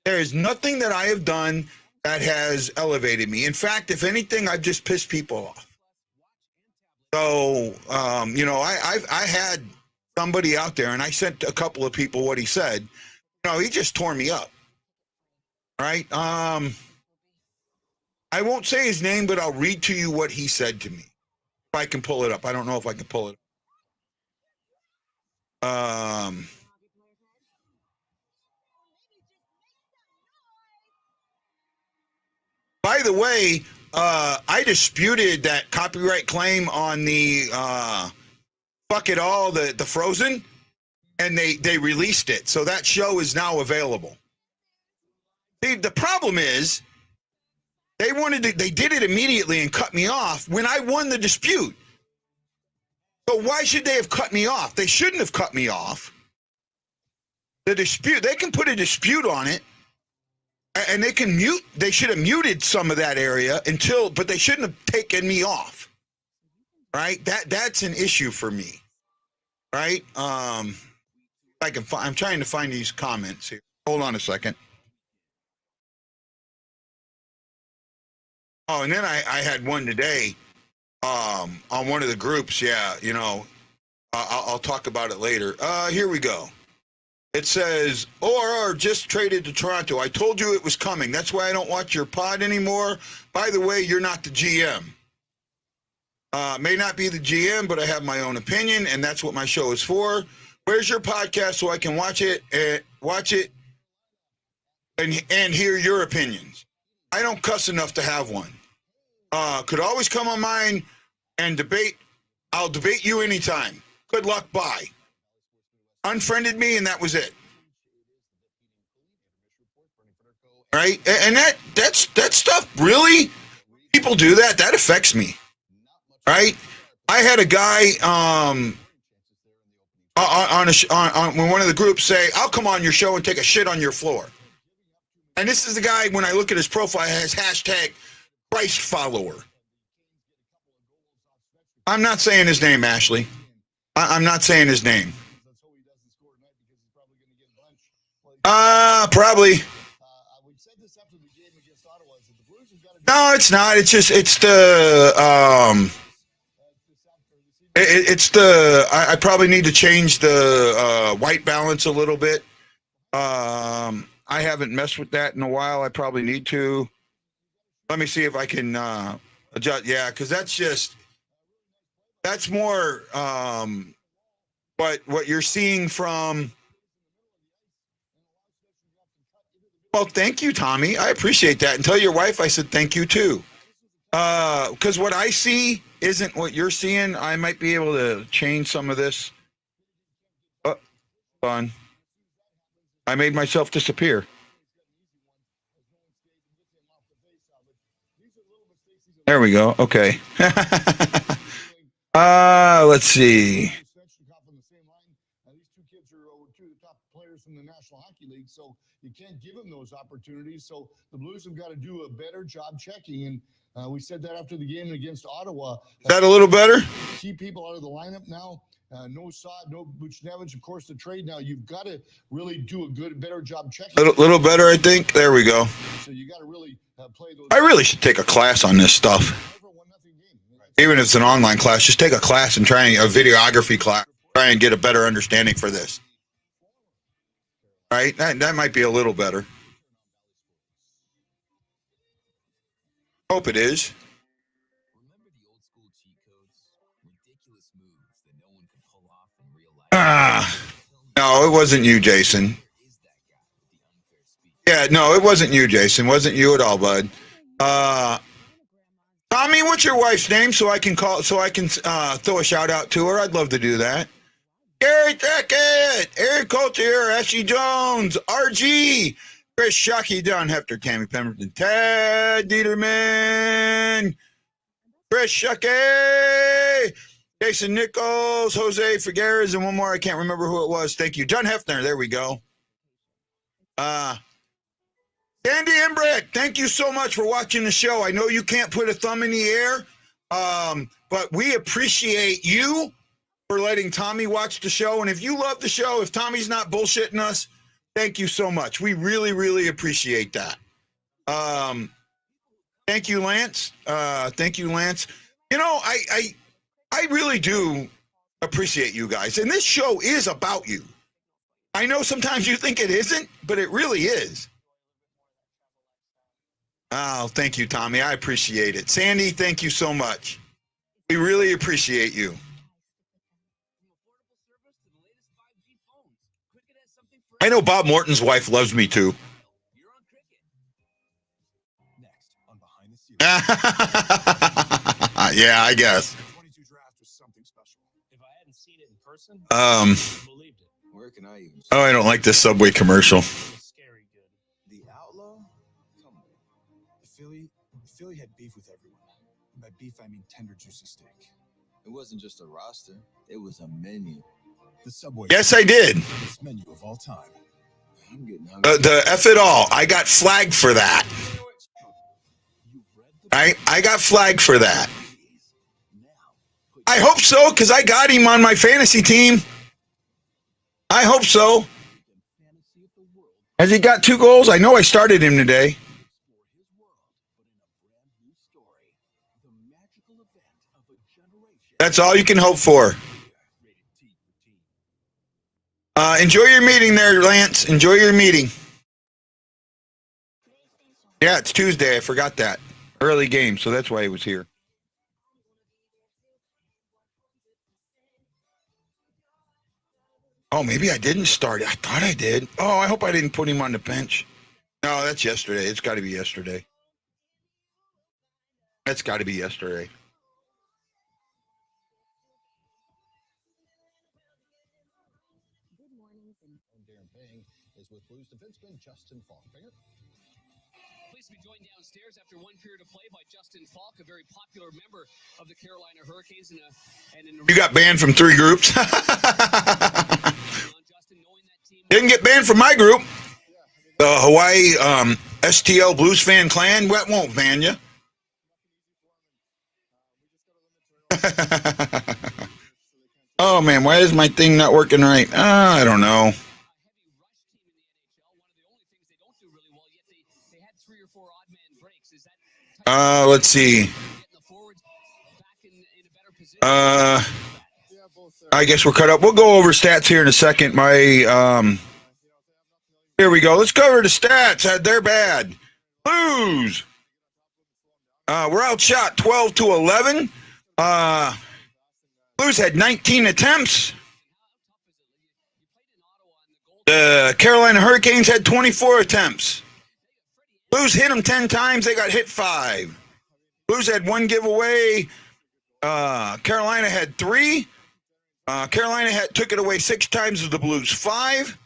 There is nothing that I have done that has elevated me. In fact, if anything, I've just pissed people off. So, I had somebody out there, and I sent a couple of people what he said. He just tore me up. Right? I won't say his name, but I'll read to you what he said to me. If I can pull it up. I don't know if I can pull it up. By the way, I disputed that copyright claim on the Fuck It All, the Frozen, and they released it. So that show is now available. The problem is they did it immediately and cut me off when I won the dispute. So why should they have cut me off? They shouldn't have cut me off. The dispute, they can put a dispute on it. And they can mute. They should have muted some of that area but they shouldn't have taken me off. Right? That's an issue for me. Right? I'm trying to find these comments here. Hold on a second. Oh, and then I had one today on one of the groups. Yeah, I'll talk about it later. Here we go. It says, ORR just traded to Toronto. I told you it was coming. That's why I don't watch your pod anymore. By the way, you're not the GM. May not be the GM, but I have my own opinion, and that's what my show is for. Where's your podcast so I can watch it and hear your opinions? I don't cuss enough to have one. Could always come on mine and debate. I'll debate you anytime. Good luck, bye. Unfriended me, and that was it. Right? And that stuff, really, people do that. That affects me. Right? I had a guy on one of the groups say, I'll come on your show and take a shit on your floor. And this is the guy, when I look at his profile, has hashtag Christ follower. I'm not saying his name, Ashley. I'm not saying his name. Probably. No, it's not. It's just it's the I probably need to change the white balance a little bit. I haven't messed with that in a while. I probably need to. Let me see if I can adjust. Yeah, because that's more what you're seeing from. Well, thank you, Tommy. I appreciate that. And tell your wife I said thank you, too. Because what I see isn't what you're seeing. I might be able to change some of this. Fun. I made myself disappear. There we go. Okay. Let's see. From the National Hockey League, so you can't give them those opportunities. So the Blues have got to do a better job checking, and we said that after the game against Ottawa. Is that a little better? Keep people out of the lineup now. No Saad, no Buchnevich, of course, the trade now. You've got to really do better job checking. Little better, I think. There we go. So you got to really play those. I really should take a class on this stuff. Even if it's an online class, just take a class and a videography class. Try and get a better understanding for this. Right? That might be a little better. Hope it is. No, it wasn't you, Jason. Yeah, no, it wasn't you, Jason. Wasn't you at all, bud. Tommy, what's your wife's name so I can throw a shout out to her? I'd love to do that. Gary Tackett, Eric Coulter, Ashley Jones, RG, Chris Shockey, Don Hefter, Tammy Pemberton, Ted Dieterman, Chris Shockey, Jason Nichols, Jose Figueres, and one more. I can't remember who it was. Thank you. John Hefner. There we go. Sandy Embrick, thank you so much for watching the show. I know you can't put a thumb in the air, but we appreciate you for letting Tommy watch the show. And if you love the show, if Tommy's not bullshitting us, thank you so much. We really, really appreciate that. Thank you, Lance. Thank you, Lance. You know, I really do appreciate you guys. And this show is about you. I know sometimes you think it isn't, but it really is. Oh, thank you, Tommy. I appreciate it. Sandy, thank you so much. We really appreciate you. I know Bob Morton's wife loves me too. Yeah, I guess. Where can I use? Oh, I don't like this Subway commercial. The outlaw? Come on. Philly had beef with everyone. By beef, I mean tender juicy steak. It wasn't just a roster. It was a menu. The Subway. Yes, I did. Best menu of all time. I'm getting hungry. The F it all. I got flagged for that. I got flagged for that. I hope so, because I got him on my fantasy team. I hope so. Has he got 2 goals? I know I started him today. That's all you can hope for. Enjoy your meeting there, Lance. Enjoy your meeting. Yeah, it's Tuesday. I forgot that. Early game, so that's why he was here. Oh, maybe I didn't start it. I thought I did. Oh, I hope I didn't put him on the bench. No, that's yesterday. It's got to be yesterday. That's got to be yesterday. Darren Payne is with Blues defenseman Justin Faulkner. Pleased to be joined downstairs after one period of play by Justin Falk, a very popular member of the Carolina Hurricanes. You got banned from 3 groups. Didn't get banned from my group. The Hawaii STL Blues fan clan won't ban you. Oh, man, why is my thing not working right? I don't know. Let's see. I guess we're cut up. We'll go over stats here in a second. Here we go. Let's cover the stats. They're bad. Blues. We're outshot 12-11. Blues had 19 attempts. The Carolina Hurricanes had 24 attempts. Blues hit them 10 times. They got hit 5. Blues had 1 giveaway. Carolina had 3. Carolina took it away 6 times with the Blues 5.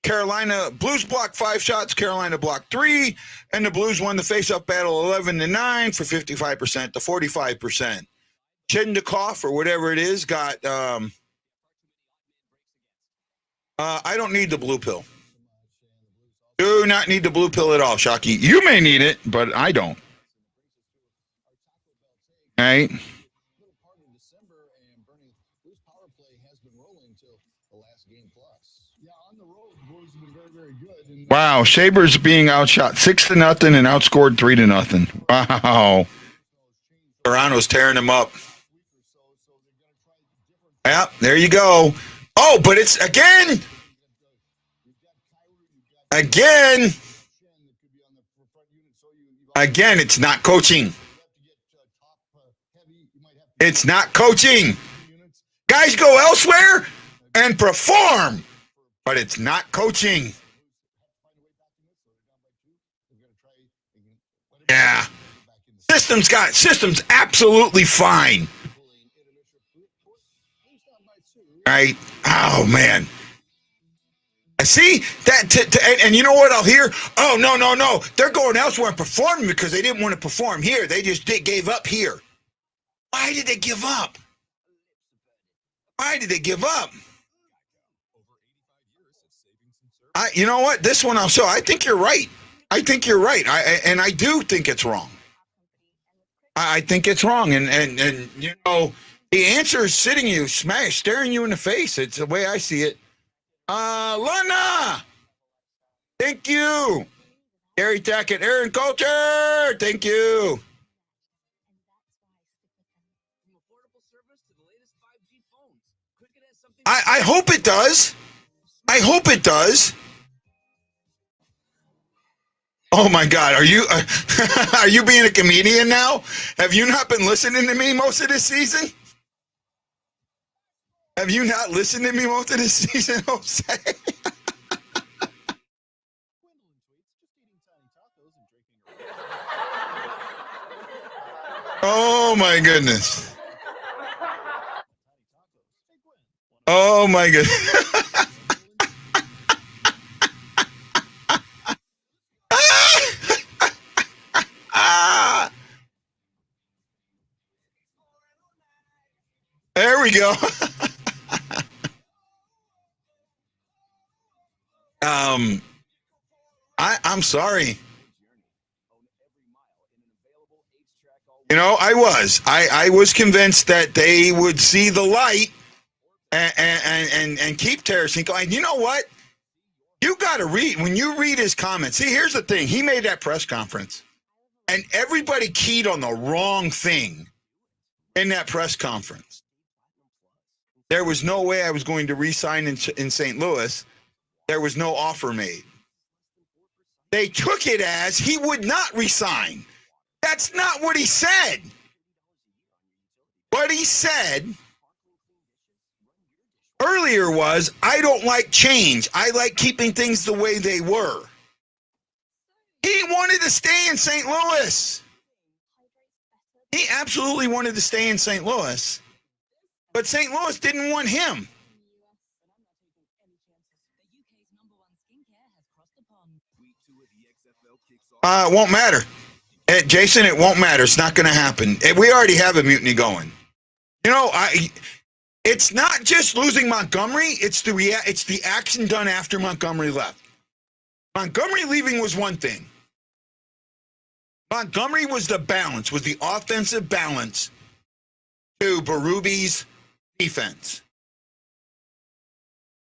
Carolina Blues blocked 5 shots. Carolina blocked 3, and the Blues won the face-up battle 11-9 for 55% to 45%. Chindikov or whatever it is got. I don't need the blue pill. Do not need the blue pill at all, Shockey. You may need it, but I don't. All right. Wow, Sabres being outshot 6-0 and outscored 3-0. Wow. Toronto's tearing them up. Yeah, there you go. Oh, but it's again. Again, it's not coaching. It's not coaching. Guys go elsewhere and perform, but it's not coaching. Yeah. Systems absolutely fine. Right? Oh, man. See that, and you know what I'll hear? Oh, no. They're going elsewhere and performing because they didn't want to perform here. They just gave up here. Why did they give up? Why did they give up? You know what? This one I'll show. I think you're right. I do think it's wrong. I think it's wrong, and you know, the answer is sitting you, staring you in the face. It's the way I see it. Lana, thank you. Gary Tackett, Aaron Coulter, thank you. I hope it does. I hope it does. Oh my God, are you are you being a comedian now? Have you not been listening to me most of this season? Have you not listened to me most of this season, Jose? Oh my goodness. Oh my goodness. There we go. I'm sorry. You know, I was convinced that they would see the light and keep Tarasenko. And you know what? You got to read, when you read his comments. See, here's the thing. He made that press conference, and everybody keyed on the wrong thing in that press conference. There was no way I was going to re-sign in St. Louis. There was no offer made. They took it as he would not resign. That's not what he said. What he said earlier was, I don't like change. I like keeping things the way they were. He wanted to stay in St. Louis. He absolutely wanted to stay in St. Louis. But St. Louis didn't want him. It won't matter. Jason, it won't matter. It's not going to happen. We already have a mutiny going. You know, it's not just losing Montgomery. It's the action done after Montgomery left. Montgomery leaving was one thing. Montgomery was the balance, was the offensive balance to Berube's defense.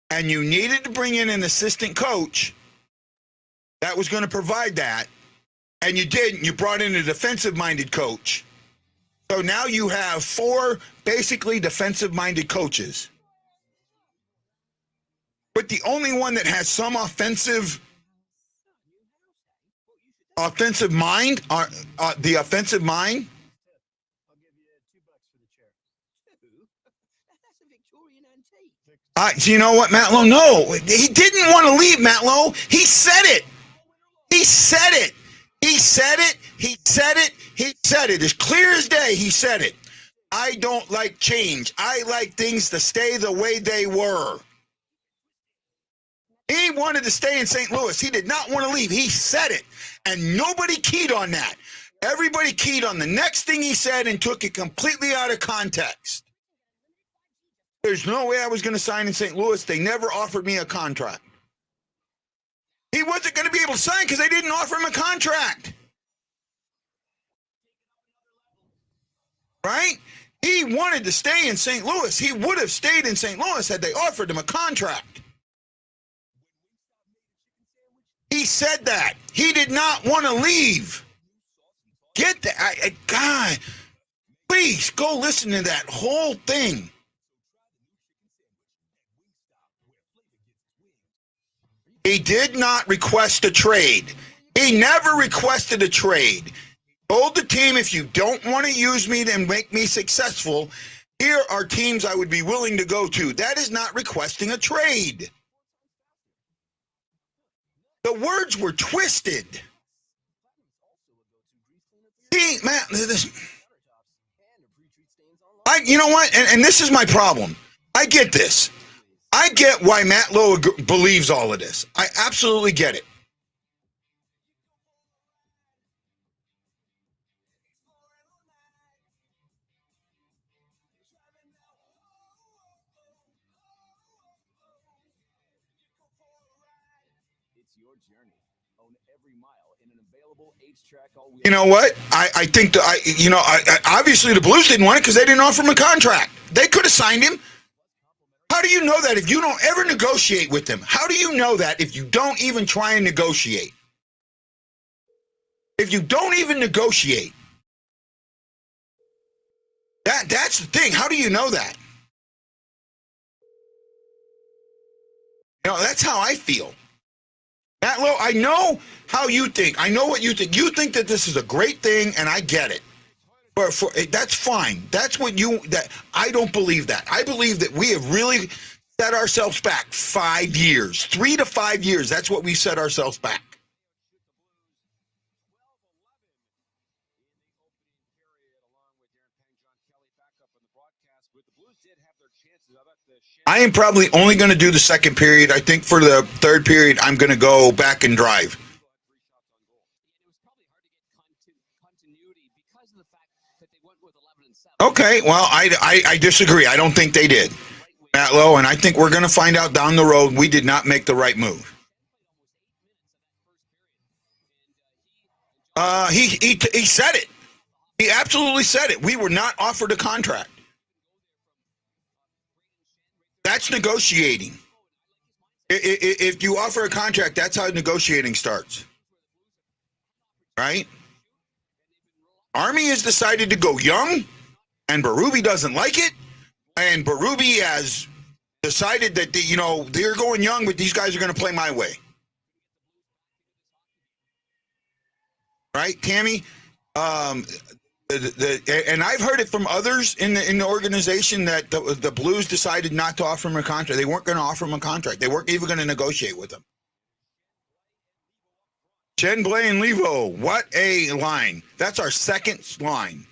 And you needed to bring in an assistant coach that was going to provide that. And you didn't. You brought in a defensive-minded coach. So now you have 4 basically defensive-minded coaches. But the only one that has some offensive mind, the offensive mind. You know what, Matt Lowe? No, he didn't want to leave, Matt Lowe. He said it. He said it. He said it. He said it. He said it. As clear as day, he said it. I don't like change. I like things to stay the way they were. He wanted to stay in St. Louis. He did not want to leave. He said it. And nobody keyed on that. Everybody keyed on the next thing he said and took it completely out of context. There's no way I was going to sign in St. Louis. They never offered me a contract. He wasn't going to be able to sign because they didn't offer him a contract. Right? He wanted to stay in St. Louis. He would have stayed in St. Louis had they offered him a contract. He said that. He did not want to leave. Get that. God, please go listen to that whole thing. He did not request a trade. He never requested a trade. Told the team, if you don't want to use me to make me successful, here are teams I would be willing to go to. That is not requesting a trade. The words were twisted. See, man, you know what? And this is my problem. I get this. I get why Matt Lowe believes all of this. I absolutely get it. You know what? I think obviously the Blues didn't want it because they didn't offer him a contract. They could have signed him. How do you know that if you don't ever negotiate with them? How do you know that if you don't even try and negotiate? If you don't even negotiate, that's the thing. How do you know that? That's how I feel. Matt Lowe, I know how you think. I know what you think. You think that this is a great thing, and I get it. But that's fine. That's what I don't believe that. I believe that we have really set ourselves back 5 years, 3 to 5 years. That's what we set ourselves back. I am probably only going to do the second period. I think for the third period, I'm going to go back and drive. Okay, well, I disagree. I don't think they did, Matt Lowe, and I think we're going to find out down the road we did not make the right move. He said it. He absolutely said it. We were not offered a contract. That's negotiating. If you offer a contract, that's how negotiating starts. Right? Army has decided to go young, and Berube doesn't like it, and Berube has decided that they're going young, but these guys are going to play my way. Right, Tammy? And I've heard it from others in the organization that the Blues decided not to offer him a contract. They weren't going to offer him a contract. They weren't even going to negotiate with him. Chen Blay and Levo, what a line. That's our second line.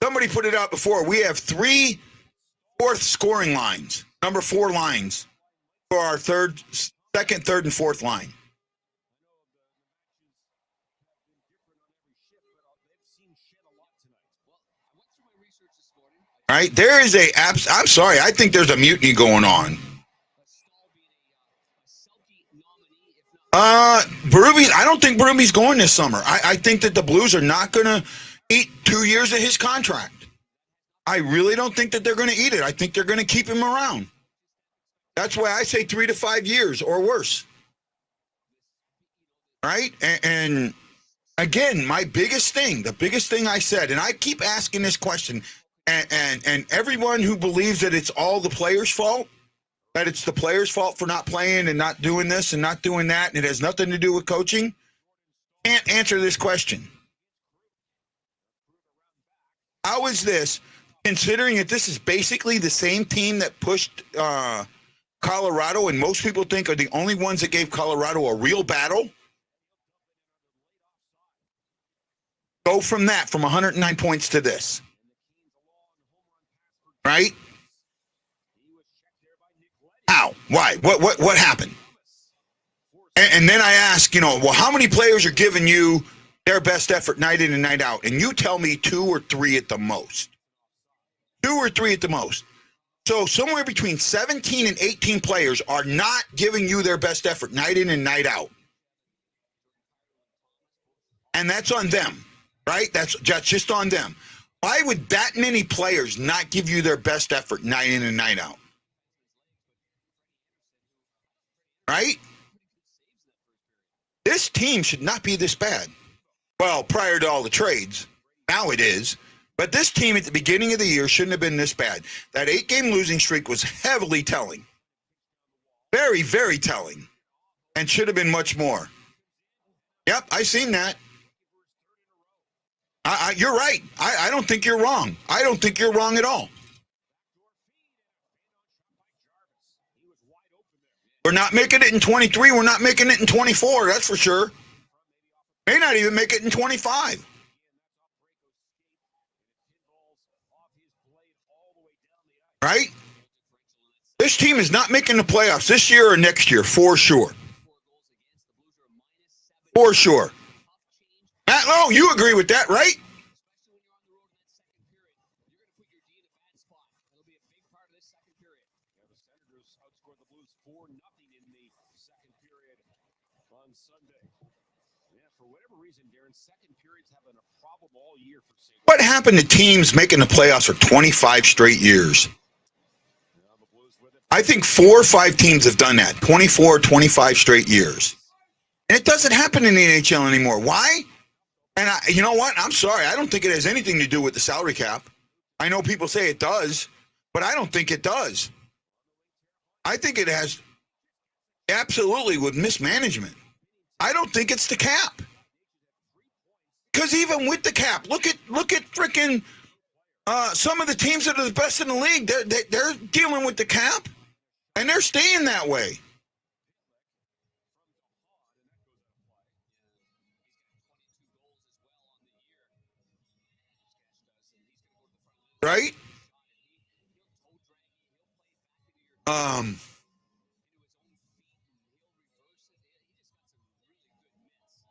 Somebody put it out before. We have 3 fourth scoring lines, number 4 lines for our second, third, and fourth line. All right, there is I'm sorry, I think there's a mutiny going on. Berube, I don't think Berube's going this summer. I think that the Blues are not going to eat 2 years of his contract. I really don't think that they're going to eat it. I think they're going to keep him around. That's why I say 3 to 5 years or worse. Right? And again, the biggest thing I said, and I keep asking this question, and everyone who believes that it's all the players' fault, that it's the players' fault for not playing and not doing this and not doing that, and it has nothing to do with coaching, can't answer this question. How is this, considering that this is basically the same team that pushed Colorado, and most people think are the only ones that gave Colorado a real battle? Go from 109 points to this. Right? How? Why? What happened? And then I ask, how many players are giving you their best effort night in and night out? And you tell me 2 or 3 at the most. 2 or 3 at the most. So somewhere between 17 and 18 players are not giving you their best effort night in and night out. And that's on them, right? That's just on them. Why would that many players not give you their best effort night in and night out? Right? This team should not be this bad. Well, prior to all the trades, now it is. But this team at the beginning of the year shouldn't have been this bad. That 8-game losing streak was heavily telling. Very, very telling. And should have been much more. Yep, I seen that. You're right. I don't think you're wrong. I don't think you're wrong at all. We're not making it in 23. We're not making it in 24. That's for sure. May not even make it in 25. Right? This team is not making the playoffs this year or next year, for sure. For sure. Matt Lowe, you agree with that, right? What happened to teams making the playoffs for 25 straight years? I think 4 or 5 teams have done that, 24, 25 straight years. And it doesn't happen in the NHL anymore. Why? And you know what? I'm sorry. I don't think it has anything to do with the salary cap. I know people say it does, but I don't think it does. I think it has absolutely with mismanagement. I don't think it's the cap. Because even with the cap, look at freaking some of the teams that are the best in the league. They're dealing with the cap, and they're staying that way. Right?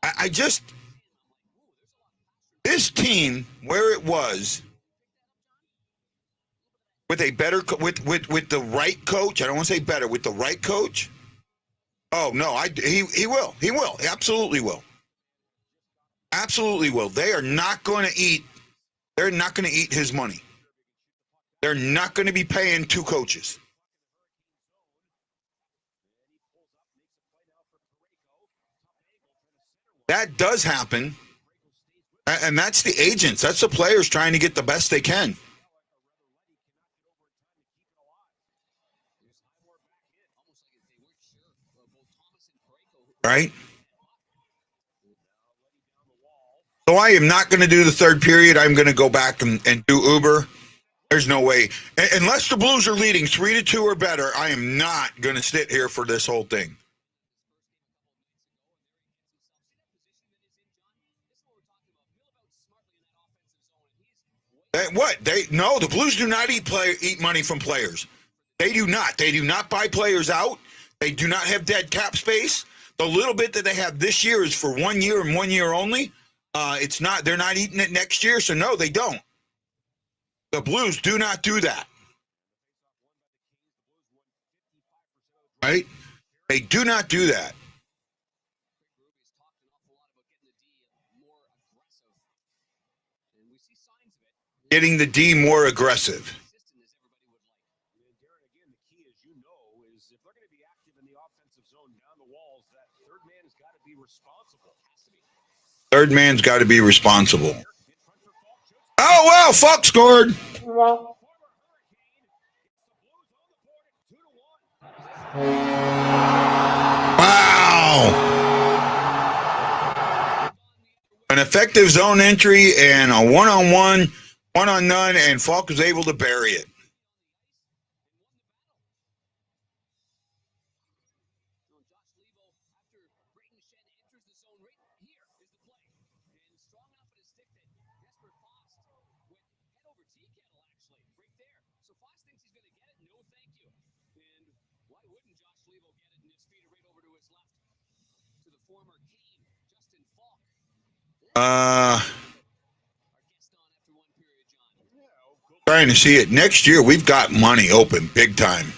I just this team where it was with a better with the right coach. I don't want to say better with the right coach. Oh no, he will. He will. He absolutely will. Absolutely will. They are not going to eat. They're not going to eat his money. They're not going to be paying 2 coaches. That does happen. And that's the agents. That's the players trying to get the best they can. Right? So I am not going to do the third period. I'm going to go back and do Uber. There's no way. Unless the Blues are leading 3-2 or better, I am not going to sit here for this whole thing. The Blues do not eat money from players. They do not. They do not buy players out. They do not have dead cap space. The little bit that they have this year is for 1 year and 1 year only. It's not. They're not eating it next year. So no, they don't. The Blues do not do that. Right? They do not do that. Getting the D more aggressive. Third man's got to be responsible. Oh, well, Falk scored. Wow. An effective zone entry and a one-on-one, one-on-none, and Falk was able to bury it. Trying to see it. Next year, we've got money open big time.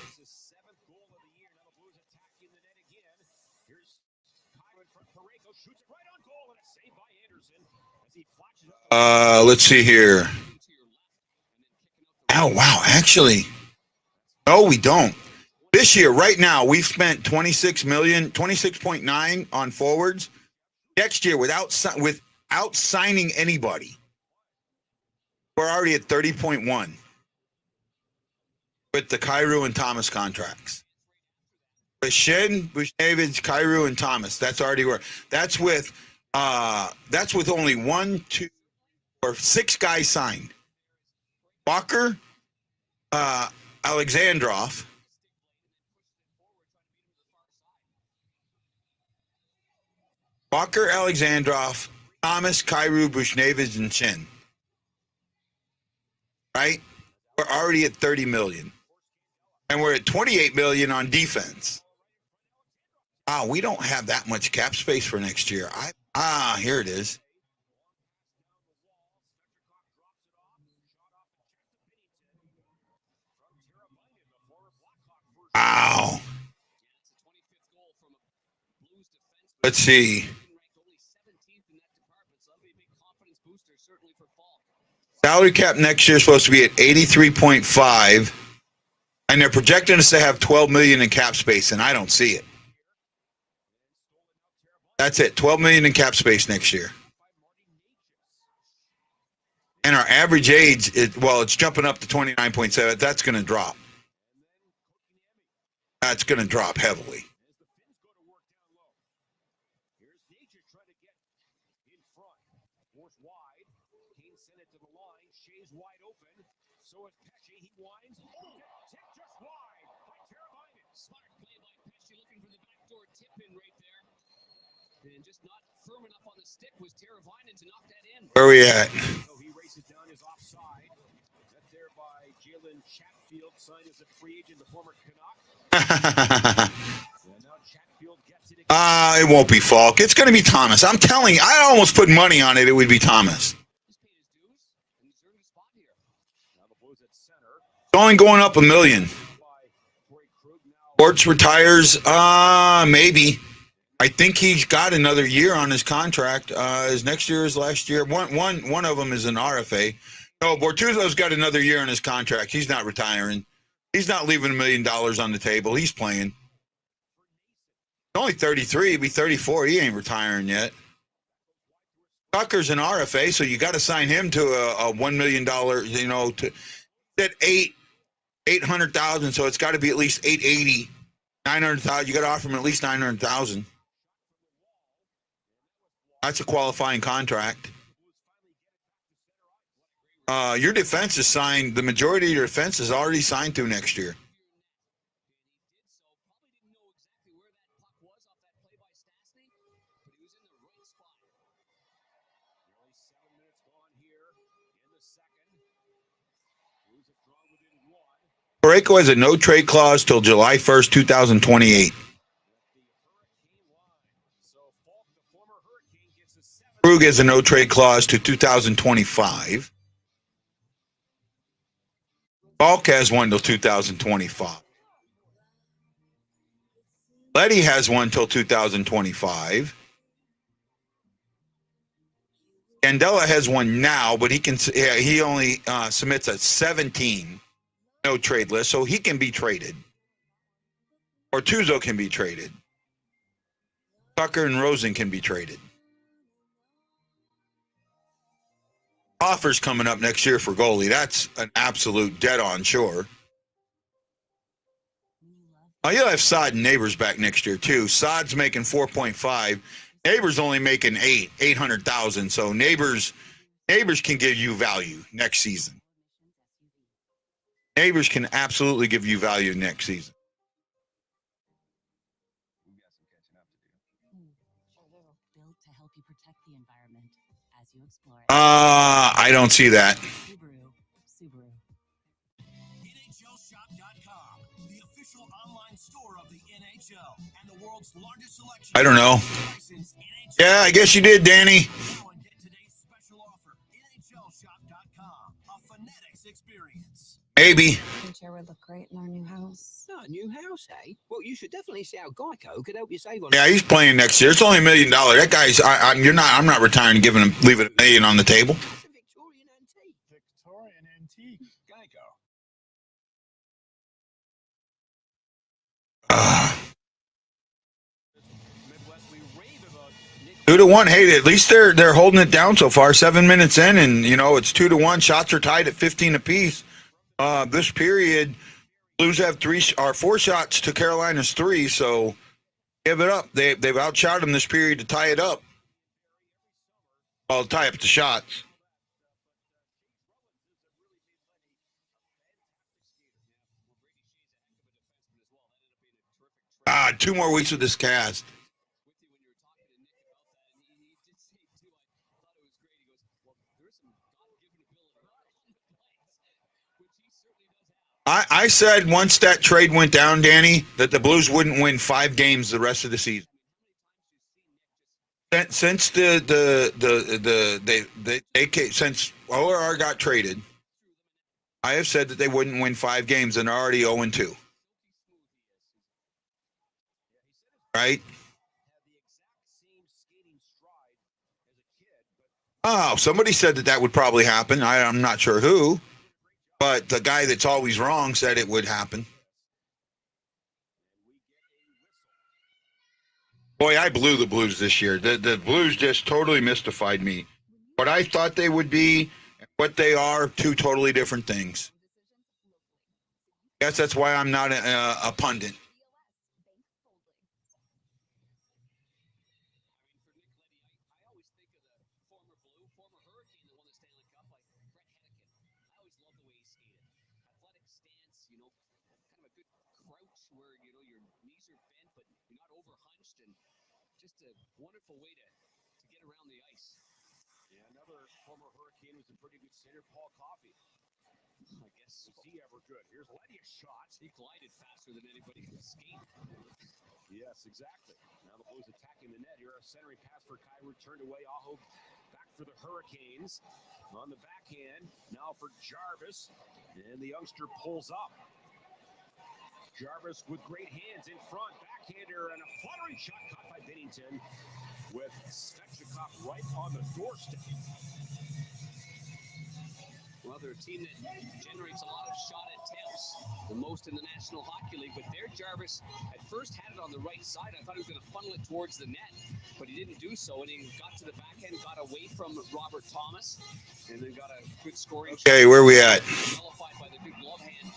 Let's see here. Oh, wow. Actually, no, we don't. This year, right now, we've spent 26.9 on forwards. Next year, without signing anybody, we're already at 30.1 with the Kyrou and Thomas contracts. Bushin, Bushevich, Kyrou, and Thomas. That's already where. That's with That's with only 1, 2, or 6 guys signed. Walker, Alexandrov, Thomas, Kyrou, Bushnavis, and Chen. Right? We're already at 30 million. And we're at 28 million on defense. We don't have that much cap space for next year. Here it is. Wow. Let's see. Salary cap next year is supposed to be at 83.5, and they're projecting us to have 12 million in cap space, and I don't see it. That's it, 12 million in cap space next year. And our average age, it's jumping up to 29.7. That's going to drop. That's going to drop heavily. And just not firm enough on the stick was Teravainen to knock that in. Where are we at? So he races down his offside. Set there by Jalen Chatfield, signed as a free agent, the former Canuck. And now Chatfield gets it again. It won't be Falk. It's going to be Thomas. I'm telling you, I almost put money on it. It would be Thomas. It's only going up $1 million. Sports retires, maybe. I think he's got another year on his contract. Is next year, his last year? One of them is an RFA. No, Bortuzzo's got another year on his contract. He's not retiring. He's not leaving $1 million on the table. He's playing. He's only 33. He'll be 34. He ain't retiring yet. Tucker's an RFA, so you got to sign him to a $1 million. To that 800,000. So it's got to be at least 880, 900,000. You got to offer him at least 900,000. That's a qualifying contract. Your defense is signed. The majority of your defense is already signed through next year. Parayko has a no-trade clause till July 1st, 2028. Krug has a no-trade clause to 2025. Falk has one till 2025. Letty has one till 2025. Candela has one now, but he only submits a 17 no-trade list, so he can be traded. Bortuzzo can be traded. Tucker and Rosen can be traded. Offers coming up next year for goalie. That's an absolute dead-on sure. You'll have Sod and Neighbors back next year, too. Sod's making 4.5. Neighbors only making 800,000. So Neighbors can give you value next season. Neighbors can absolutely give you value next season. I don't see that. I don't know. Yeah, I guess you did, Danny. Maybe. Chair would look great in our new house. Oh, new house, eh? Well, you should definitely see how Geico could help you save on. Yeah, he's playing next year. It's only $1 million. That guy's. I'm not retiring and leaving $1 million on the table. Victorian antique. Geico. 2-1. Hey, at least they're holding it down so far. 7 minutes in, and it's 2-1. Shots are tied at 15 apiece. This period, Blues have 4 shots to Carolina's 3. So give it up. They've outshot them this period to tie it up. I'll tie up the shots. 2 more weeks with this cast. I said once that trade went down, Danny, that the Blues wouldn't win 5 games the rest of the season. Since since OR got traded, I have said that they wouldn't win 5 games and are already 0-2. Right? Oh, somebody said that would probably happen. I'm not sure who, but the guy that's always wrong said it would happen. Boy, I blew the Blues this year. The Blues just totally mystified me. What I thought they would be, what they are, 2 totally different things. Guess that's why I'm not a pundit. Just a wonderful way to get around the ice. Yeah, another former Hurricane who's a pretty good center, Paul Coffey. I guess was he ever good? Here's Letty's shot. He glided faster than anybody could skate. Yes, exactly. Now the Blues attacking the net here. A centering pass for Kyrou turned away. Aho back for the Hurricanes. On the backhand, now for Jarvis. And the youngster pulls up. Jarvis with great hands in front. Backhander and a fluttering shot caught by Binnington with Svechnikov right on the doorstep. Well, they're a team that generates a lot of shot attempts, the most in the National Hockey League. But there, Jarvis at first had it on the right side. I thought he was going to funnel it towards the net, but he didn't do so. And he got to the backhand, got away from Robert Thomas, and then got a good scoring. Okay, where are we at?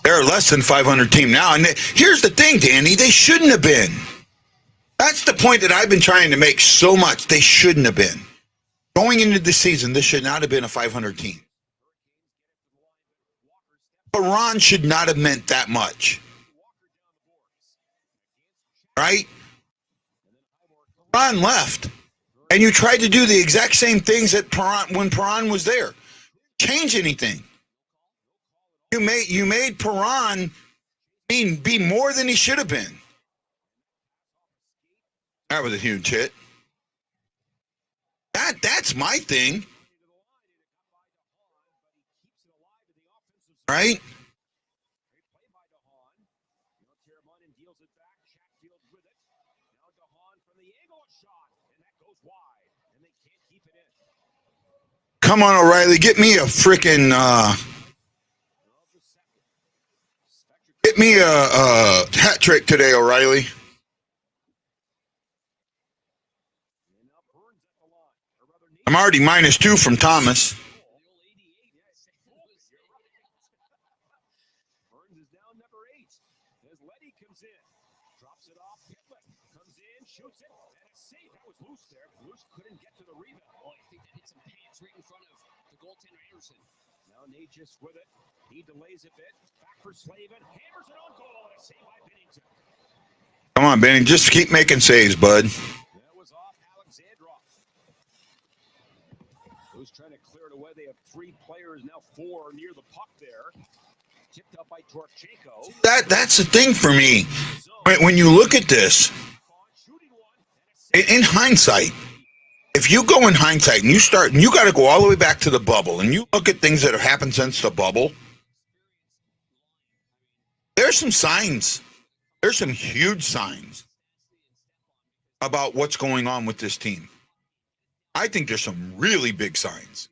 They're a less than 500 team now. And here's the thing, Danny. They shouldn't have been. That's the point that I've been trying to make so much. They shouldn't have been. Going into the season, this should not have been a 500 team. Perron should not have meant that much. Right? Perron left. And you tried to do the exact same things that when Perron was there. Change anything. You made Perron be more than he should have been. That was a huge hit. That's my thing. Right? Come on, O'Reilly. Get me a freaking get me a hat trick today, O'Reilly. I'm already -2 from Thomas. Burns is down number 8 as Letty comes in. Drops it off. Pitlick comes in, shoots it, and a save. That was loose there. Loose couldn't get to the rebound. Oh, I think that hit some pants right in front of the goaltender Anderson. Now Nate just with it. He delays a bit. Back for Slavin. Hammers it on goal. And a save by Binnington. Come on, Benny. Just keep making saves, bud. That was off Alexandrov. Who's trying to clear it away. They have 3 players, now 4 near the puck there. Tipped up by Torchenko. That's the thing for me. When you look at this, in hindsight, if you go in hindsight and you got to go all the way back to the bubble and you look at things that have happened since the bubble, there's some signs. There's some huge signs about what's going on with this team. I think there's some really big signs.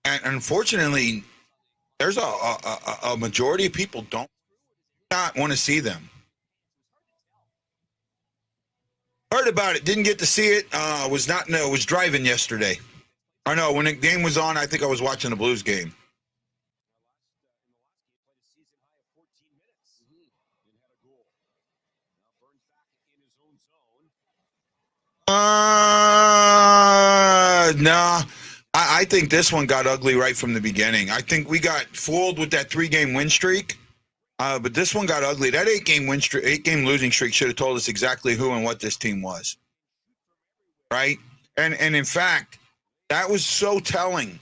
And unfortunately, there's a majority of people don't not want to see them. Heard about it, didn't get to see it. Was driving yesterday. I know when the game was on, I think I was watching the Blues game. Nah, I think this one got ugly right from the beginning. I think we got fooled with that 3-game win streak, but this one got ugly. That 8-game losing streak should have told us exactly who and what this team was, right? And in fact, that was so telling.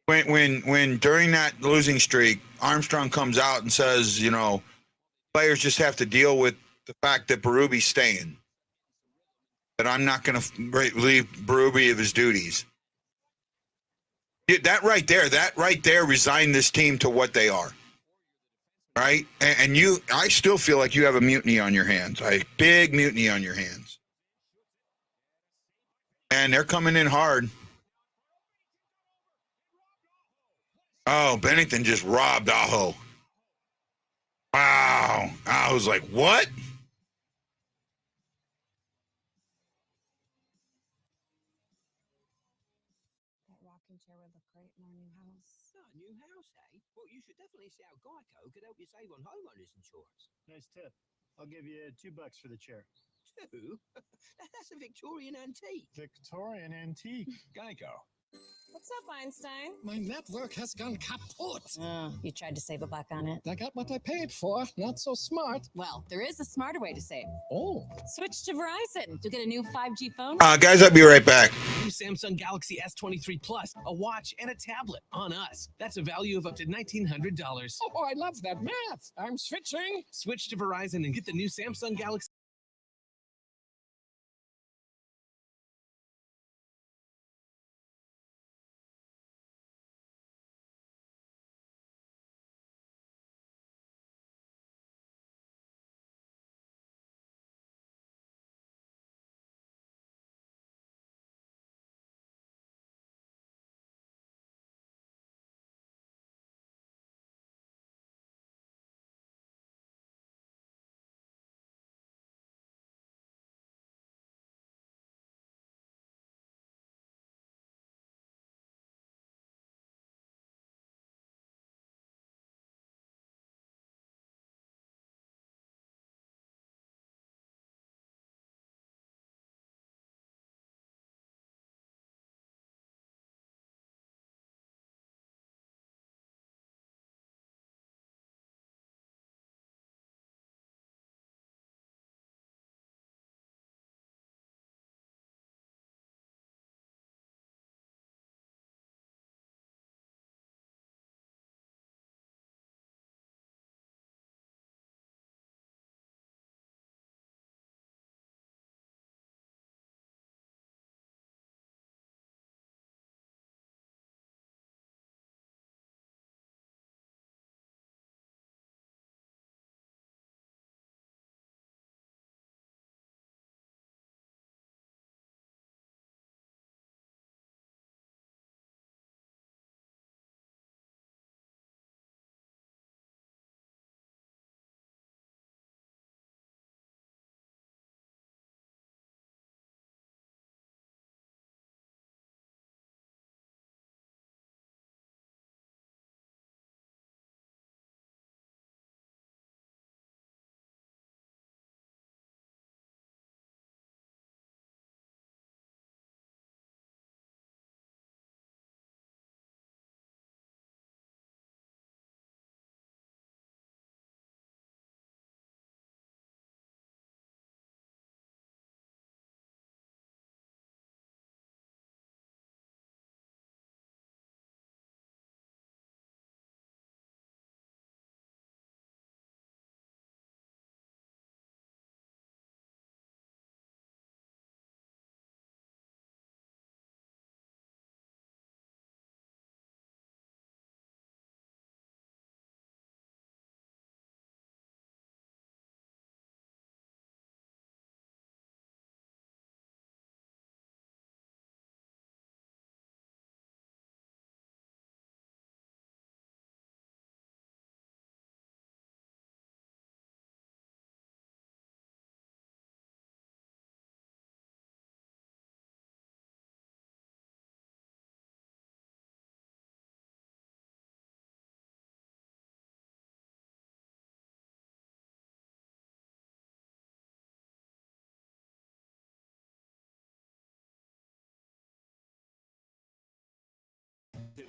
When during that losing streak, Armstrong comes out and says, you know, players just have to deal with the fact that Berube's staying. That I'm not going to relieve Berube of his duties. That right there resigned this team to what they are. Right? And I still feel like you have a mutiny on your hands, a big mutiny on your hands. And they're coming in hard. Oh, Bennington just robbed Aho. Wow. I was like, what? That rocking chair would look great in our new house. Oh, new house, eh? Well, you should definitely see how Geico could help you save on homeowners insurance. Nice tip. I'll give you $2 for the chair. 2? That's a Victorian antique. Victorian antique. Geico. What's up, Einstein? My network has gone kaput. You tried to save $1 on it. I got what I paid for. Not so smart. Well, there is a smarter way to save. Oh. Switch to Verizon to get a new 5G phone. Guys, I'll be right back. New Samsung Galaxy S23 Plus, a watch, and a tablet on us. That's a value of up to $1,900. Oh, I love that math. I'm switching. Switch to Verizon and get the new Samsung Galaxy.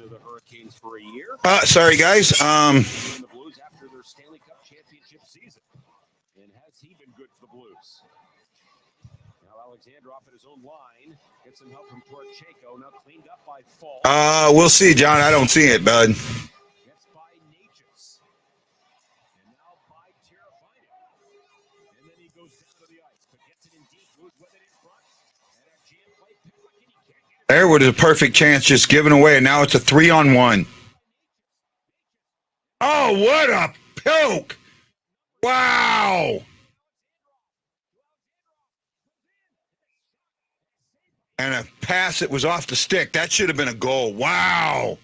to the Hurricanes for a year. Sorry, guys. The Blues after their Stanley Cup championship season. And has he been good for the Blues? Now Alexander off at his own line. Gets some help from Torcheco. Now cleaned up by Fall. We'll see, John. I don't see it, bud. Gets by Natchez. And now by Terrafina. And then he goes down to the ice. But gets it in deep. Blues with it in front. And a jam play. Pitlick, and he can't get it. There was a perfect chance just given away, and now it's a 3-on-1. Oh, what a poke! Wow! And a pass that was off the stick. That should have been a goal. Wow!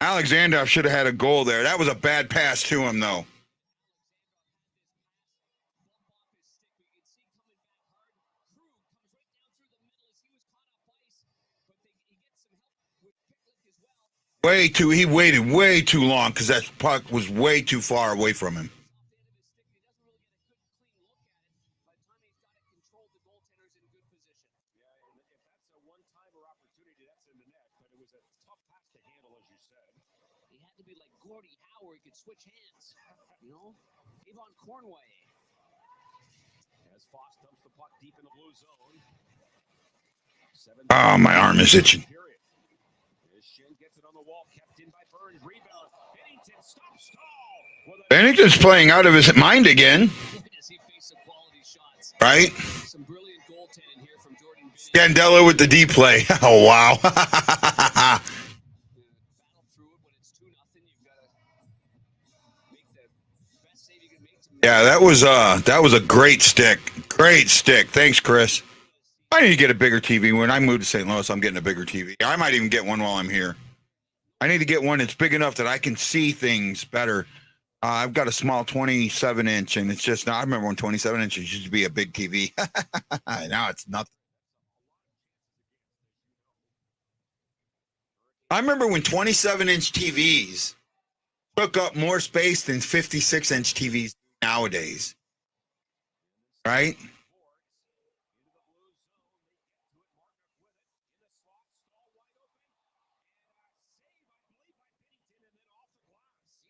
Alexander should have had a goal there. That was a bad pass to him, though. He waited way too long because that puck was way too far away from him. He had to be like Gordie Howe, he could switch hands. You know, Avon Cornway. As Foss dumps the puck deep in the blue zone. Oh, my arm is itching. Shin gets it on the wall, kept in by Burns. Rebound. Bennington stops stall. Bennington's playing out of his mind again. Right? Some brilliant goaltending here from Jordan Scandella with the D play. Oh, wow. Yeah, that was a great stick. Great stick. Thanks, Chris. I need to get a bigger TV. When I move to St. Louis, I'm getting a bigger TV. I might even get one while I'm here. I need to get one that's big enough that I can see things better. I've got a small 27-inch, and it's just now. I remember when 27 inches used to be a big TV. Now it's nothing. I remember when 27-inch TVs took up more space than 56-inch TVs nowadays. Right?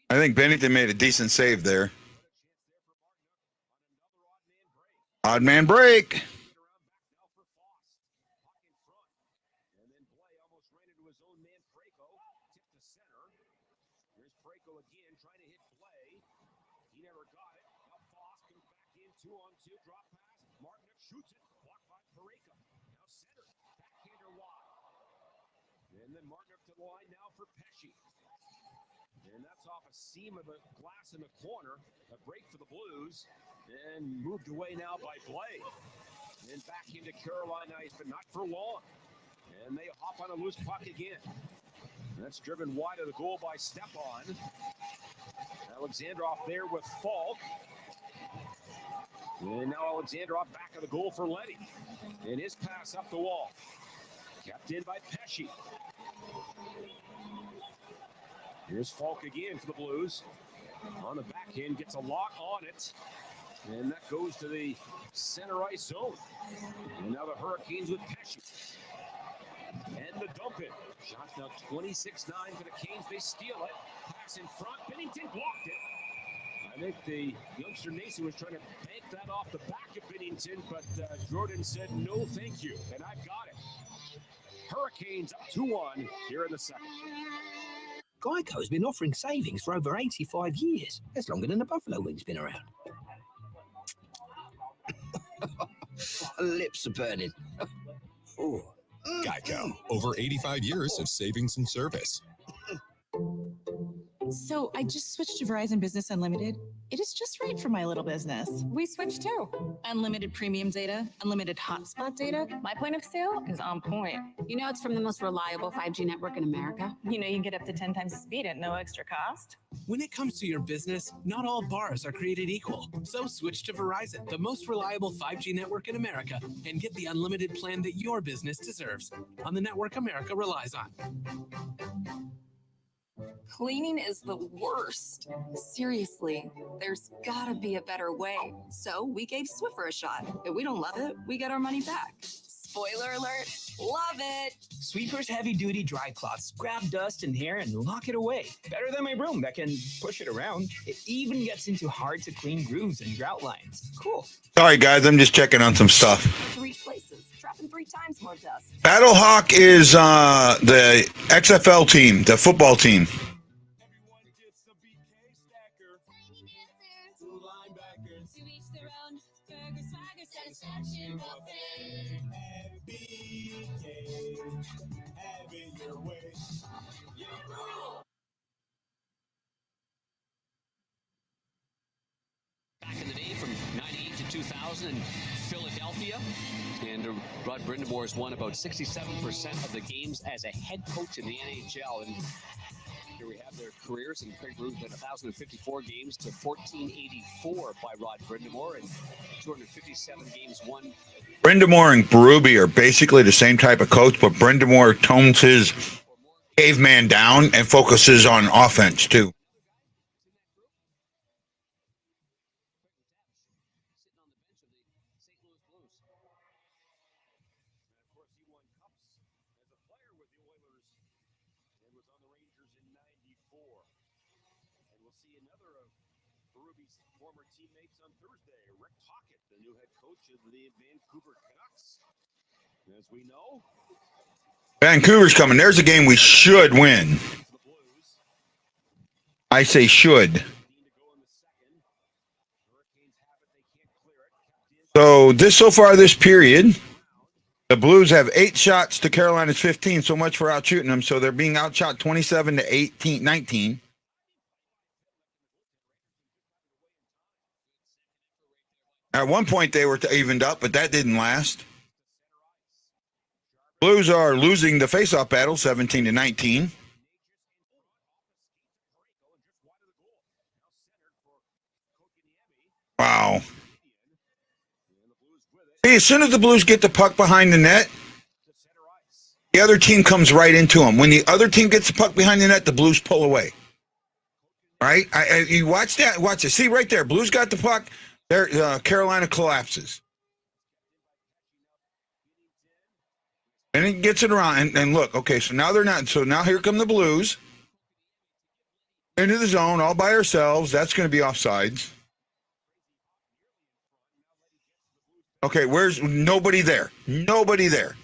I think Bennington made a decent save there. Odd man break. And then Martin up to the line now for Pesci. And that's off a seam of the glass in the corner. A break for the Blues. And moved away now by Blay. And back into Carolina ice, but not for long. And they hop on a loose puck again. And that's driven wide of the goal by Stepan. Alexandrov there with Falk. And now Alexandrov back of the goal for Letty. And his pass up the wall. Kept in by Pesci. Here's Falk again for the Blues. On the back end, gets a lock on it. And that goes to the center ice zone. And now the Hurricanes with Pesci. And the dump it. Shot now 26-9 for the Canes. They steal it. Pass in front. Bennington blocked it. I think the youngster Nason was trying to bank that off the back of Bennington, but Jordan said, no, thank you. And I've got it. Hurricanes up 2-1 here in the second. Geico's been offering savings for over 85 years. That's longer than the buffalo wing's been around. Lips are burning. Ooh. Geico. Over 85 years of savings and service. So I just switched to Verizon Business Unlimited. It is just right for my little business. We switched too. Unlimited premium data, unlimited hotspot data. My point of sale is on point. You know it's from the most reliable 5G network in America. You know you can get up to 10 times the speed at no extra cost. When it comes to your business, not all bars are created equal. So switch to Verizon, the most reliable 5G network in America, and get the unlimited plan that your business deserves on the network America relies on. Cleaning is the worst. Seriously, there's gotta be a better way. So we gave Swiffer a shot. If we don't love it, we get our money back. Spoiler alert, love it. Sweeper's heavy-duty dry cloths grab dust and hair and lock it away. Better than my broom that can push it around. It even gets into hard-to-clean grooves and grout lines. Cool. Sorry, guys. I'm just checking on some stuff. To reach places, trapping 3 times more dust. Battlehawk is the XFL team, the football team. Back in the day from 98 to 2000 in Philadelphia. And Rod Brindamore has won about 67% of the games as a head coach in the NHL. And here we have their careers. And Craig Berube had 1,054 games to 1,484 by Rod Brindamore and 257 games won. Brindamore and Berube are basically the same type of coach, but Brindamore tones his caveman down and focuses on offense too. As we know, Vancouver's coming. There's a game we should win. I say should. So far this period, the Blues have 8 shots to Carolina's 15. So much for outshooting them. So they're being outshot 27 to 19. At one point they were evened up, but that didn't last. Blues are losing the faceoff battle 17 to 19. Wow. Hey, as soon as the Blues get the puck behind the net, the other team comes right into them. When the other team gets the puck behind the net, the Blues pull away. Right? You watch that. Watch it. See right there. Blues got the puck. There, Carolina collapses. And it gets it around. And look, okay, so now they're not. So now here come the Blues. Into the zone all by ourselves. That's going to be offsides. Okay, where's nobody there? Nobody there.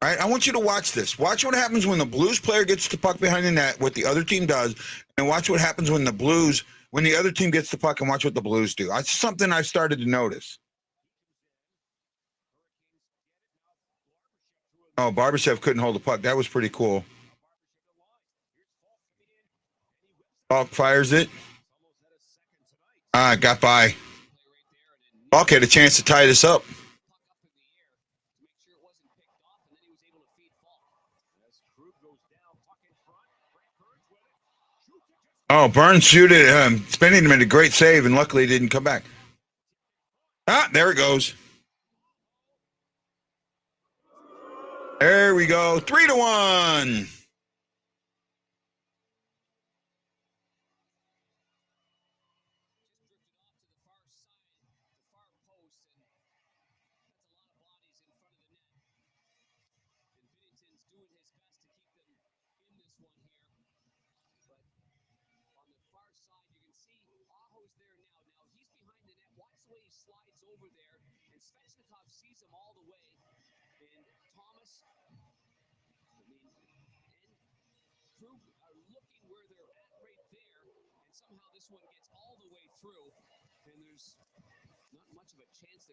All right, I want you to watch this. Watch what happens when the Blues player gets the puck behind the net, what the other team does, and watch what happens when the other team gets the puck, and watch what the Blues do. It's something I've started to notice. Oh, Barbashev couldn't hold the puck. That was pretty cool. Falk fires it. Got by. Falk had a chance to tie this up. Oh, Burns shoot it. Spending made a great save, and luckily didn't come back. There it goes. There we go. 3-1.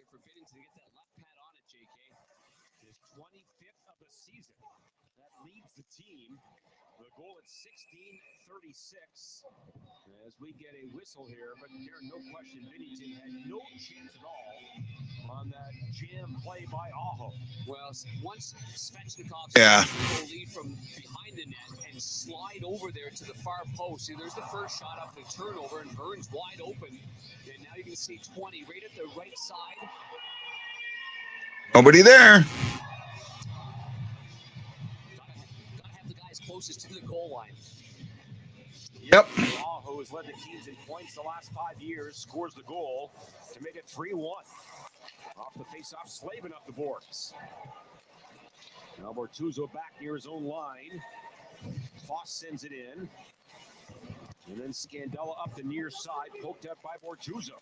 For Binnington to get that left pad on it, JK. His 25th of the season. That leads the team. The goal at 16:36. As we get a whistle here, but there, no question, Binnington had no chance at all on that jam play by Aho. Well, once Svechnikov lead from behind the net and slide over there to the far post. See, there's the first shot up the turnover, and Burns wide open. And now you can see 20 right at the right side. Nobody there. Gotta have the guys closest to the goal line. Yep. Aho has led the teams in points the last 5 years, scores the goal to make it 3-1. Off the face-off, Slavin up the boards. Now Bortuzzo back near his own line. Foss sends it in. And then Scandella up the near side, poked out by Bortuzzo.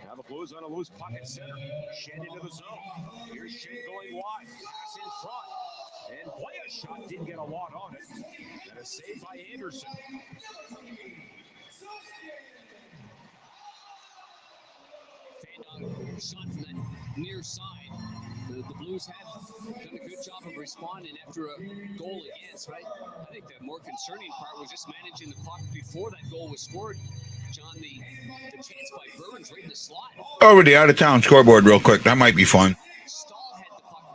Now the Blues on a loose pocket center. Shen into the zone. Here's Shen going wide. Pass in front. And Blaya's shot didn't get a lot on it. And a save by Anderson. Fandon shot from that near side. The Blues have done a good job of responding after a goal against, right? I think the more concerning part was just managing the puck before that goal was scored. John, the chance by Burns right in the slot. Over the out-of-town scoreboard real quick. That might be fun.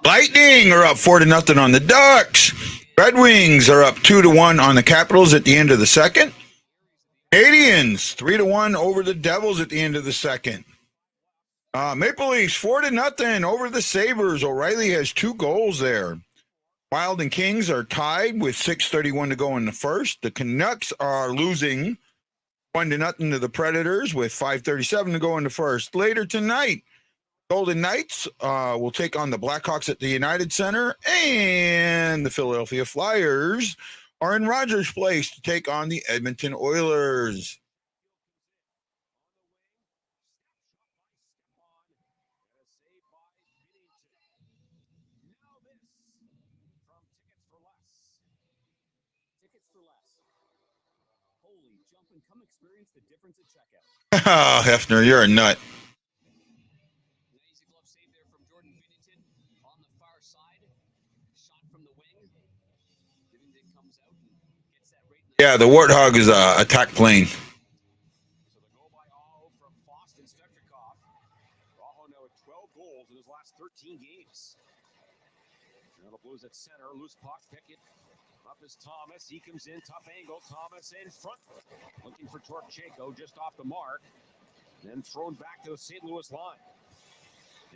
Lightning are up 4-0 on the Ducks. Red Wings are up 2-1 on the Capitals at the end of the second. Canadians 3-1 over the Devils at the end of the second. Maple Leafs 4-0 over the Sabres. O'Reilly has 2 goals there. Wild and Kings are tied with 6:31 to go in the first. The Canucks are losing 1-0 to the Predators with 5:37 to go in the first. Later tonight, Golden Knights will take on the Blackhawks at the United Center, and the Philadelphia Flyers are in Rogers Place to take on the Edmonton Oilers. Come experience the difference at checkout. Oh, Hefner, you're a nut. Easy glove save there from Jordan Binnington on the far side. Shot from the wing. Binnington comes out and gets that right in the Yeah, the Warthog is a attack plane. So the goal by Aho from Boston Stechnikov. Aho now with 12 goals in his last 13 games. Now the Blues at center, loose puck, Pickett. Up is Thomas. He comes in, tough angle. Thomas in front. Looking for Torchenko just off the mark. Then thrown back to the St. Louis line.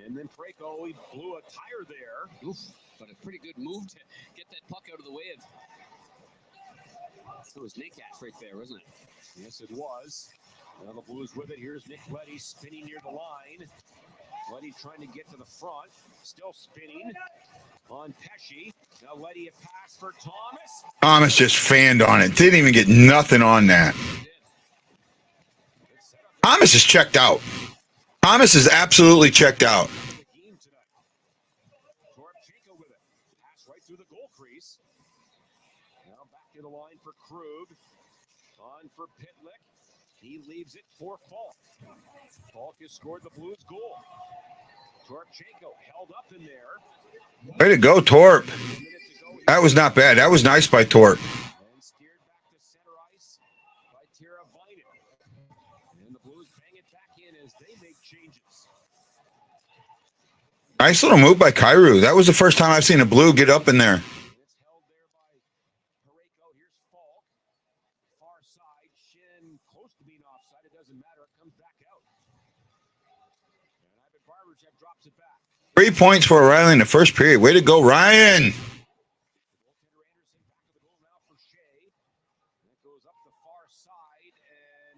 And then Preco, he blew a tire there. Oof, but a pretty good move to get that puck out of the way of. It was Nick Ash right there, wasn't it? Yes, it was. Now the Blues with it. Here's Nick Leddy spinning near the line. Leddy trying to get to the front. Still spinning on Pesci. Now Leddy a pass for Thomas. Thomas just fanned on it. Didn't even get nothing on that. Thomas is checked out. Thomas is absolutely checked out. Torchenko with it. Pass right through the goal crease. Now back to the line for Krug. On for Pitlick. He leaves it for Falk. Falk has scored the Blues goal. Torchenko held up in there. Way to go, Torp. That was not bad. That was nice by Torp. And steered back to center ice by Tara Vinen. And the Blues bang it back in as they make changes. Nice little move by Kyrou. That was the first time I've seen a Blue get up in there. It's held there by Parayko. Here's Falk. Far side. Shin close to being offside. It doesn't matter. It comes back out. And Ivan Barbicek drops it back. 3 points for O'Reilly in the first period. Way to go, Ryan.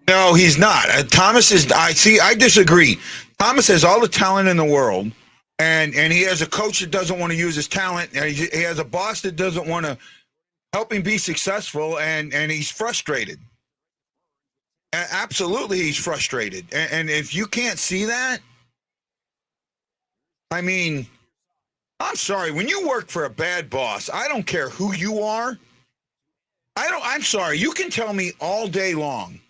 No, he's not. Thomas is. I disagree. Thomas has all the talent in the world, and he has a coach that doesn't want to use his talent. And he has a boss that doesn't want to help him be successful, and he's frustrated. Absolutely, he's frustrated. And if you can't see that, I mean, I'm sorry. When you work for a bad boss, I don't care who you are. I'm sorry. You can tell me all day long,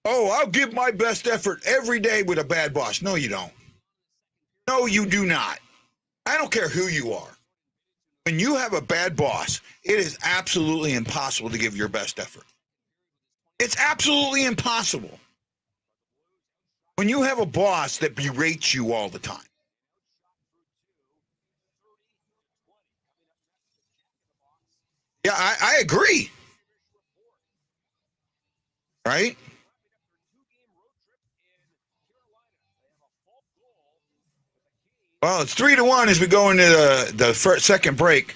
oh, I'll give my best effort every day with a bad boss. No, you don't. No, you do not. I don't care who you are. When you have a bad boss, it is absolutely impossible to give your best effort. It's absolutely impossible. When you have a boss that berates you all the time. Yeah, I agree. Right? Well, it's 3-1 as we go into the second break.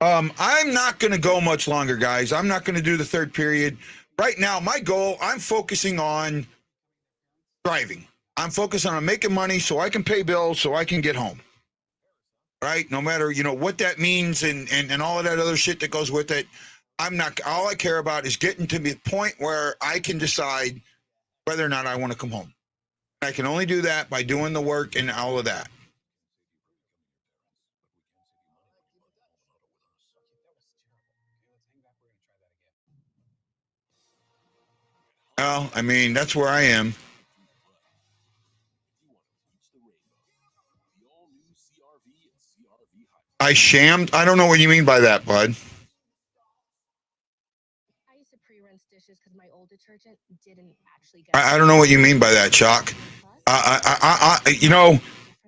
I'm not going to go much longer, guys. I'm not going to do the third period. Right now, my goal, I'm focusing on driving. I'm focused on making money so I can pay bills, so I can get home. Right? No matter, what that means and all of that other shit that goes with it. All I care about is getting to the point where I can decide whether or not I want to come home. I can only do that by doing the work and all of that. Well, I mean, that's where I am. I shammed? I don't know what you mean by that, bud. I used to pre-rinse dishes because my old detergent didn't actually get. I don't know what you mean by that, Chuck.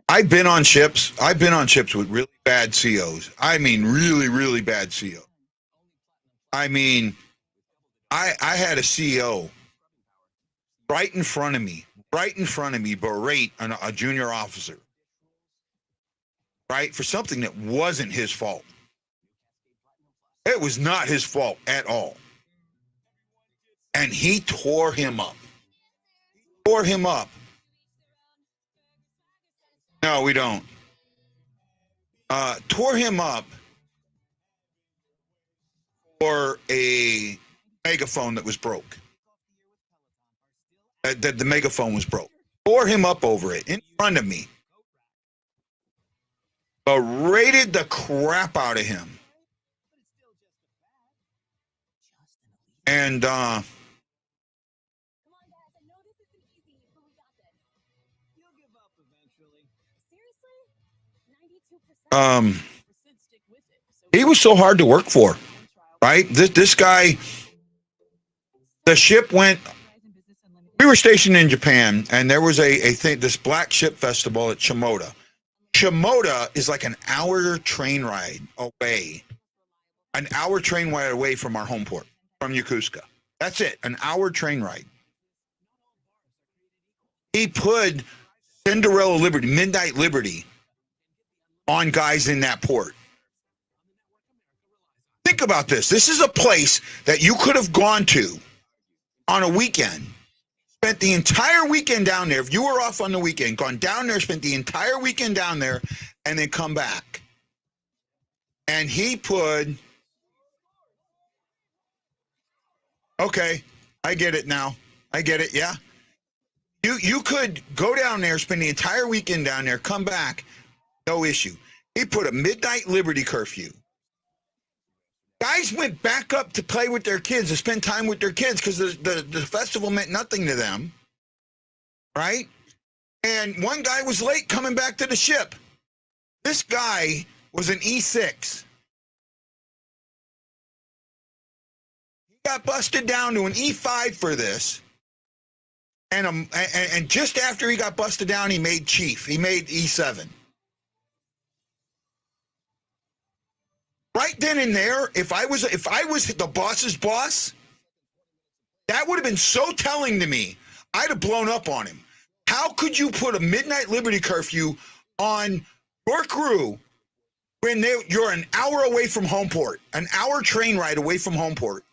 I've been on ships. I've been on ships with really bad COs. I mean, really, really bad CO. I mean, I had a CO right in front of me, berate a junior officer, right, for something that wasn't his fault. It was not his fault at all. And he tore him up. No, we don't. Tore him up for a megaphone that was broke. The megaphone was broke. Tore him up over it in front of me. Berated the crap out of him. And he was so hard to work for, right? This guy, the ship went. We were stationed in Japan, and there was a thing, this Black Ship Festival at Shimoda. Shimoda is like an hour train ride away. An hour train ride away from our home port, from Yokosuka. That's it, an hour train ride. He put Cinderella Liberty, Midnight Liberty, on guys in that port. Think about this. This is a place that you could have gone to on a weekend, spent the entire weekend down there. If you were off on the weekend, gone down there, spent the entire weekend down there, and then come back. And he put, okay, I get it now. I get it, yeah. You could go down there, spend the entire weekend down there, come back, no issue. He put a midnight Liberty curfew. Guys went back up to play with their kids, to spend time with their kids, because the festival meant nothing to them, right? And one guy was late coming back to the ship. This guy was an E6. He got busted down to an E5 for this. And just after he got busted down, he made chief. He made E7. Right then and there, if I was the boss's boss, that would have been so telling to me. I'd have blown up on him. How could you put a midnight Liberty curfew on your crew when you're an hour away from home port, an hour train ride away from home port?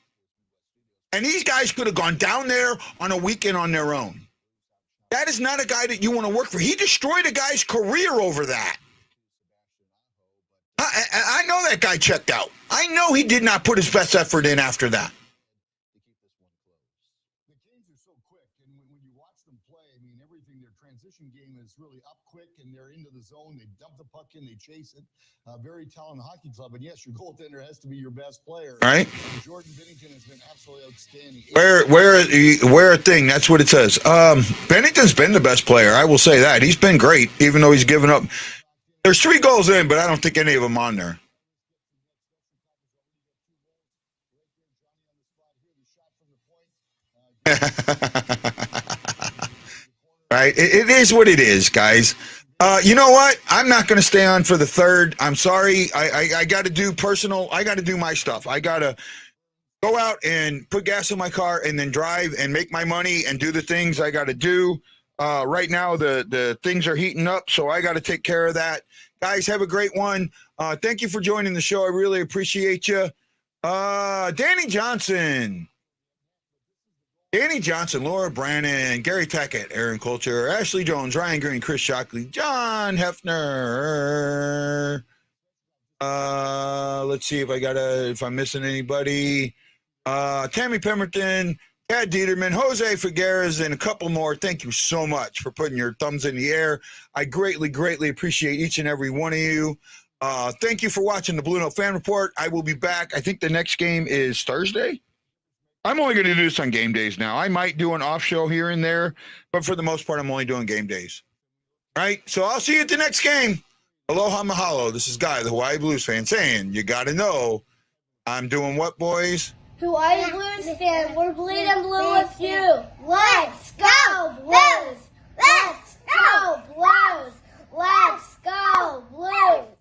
And these guys could have gone down there on a weekend on their own. That is not a guy that you want to work for. He destroyed a guy's career over that. I know that guy checked out. I know he did not put his best effort in after that. The games are so quick, and when you watch them play, I mean, everything, their transition game is really up quick, and they're into the zone. They dump the puck in, they chase it. Very talented hockey club, and yes, your goaltender has to be your best player. Right. Jordan Bennington has been absolutely outstanding. Where a thing, that's what it says. Bennington's been the best player. I will say that. He's been great, even though he's given up. There's 3 goals in, but I don't think any of them on there. Right? It is what it is, guys. You know what? I'm not going to stay on for the third. I'm sorry. I got to do personal. I got to do my stuff. I got to go out and put gas in my car and then drive and make my money and do the things I got to do. Right now, the things are heating up, so I got to take care of that. Guys, have a great one. Thank you for joining the show. I really appreciate you. Danny Johnson. Danny Johnson, Laura Brannon, Gary Tackett, Aaron Coulter, Ashley Jones, Ryan Green, Chris Shockley, John Hefner. Let's see if I'm missing anybody. Tammy Pemberton, Tad Dieterman, Jose Figueres, and a couple more. Thank you so much for putting your thumbs in the air. I greatly, greatly appreciate each and every one of you. Thank you for watching the Blue Note Fan Report. I will be back. I think the next game is Thursday. I'm only going to do this on game days now. I might do an off show here and there, but for the most part, I'm only doing game days. All right? So I'll see you at the next game. Aloha mahalo. This is Guy, the Hawaii Blues fan, saying you got to know I'm doing what, boys? Hawaii Blues fan, we're bleeding blue with you. Let's go, Blues! Let's go, Blues! Let's go, Blues!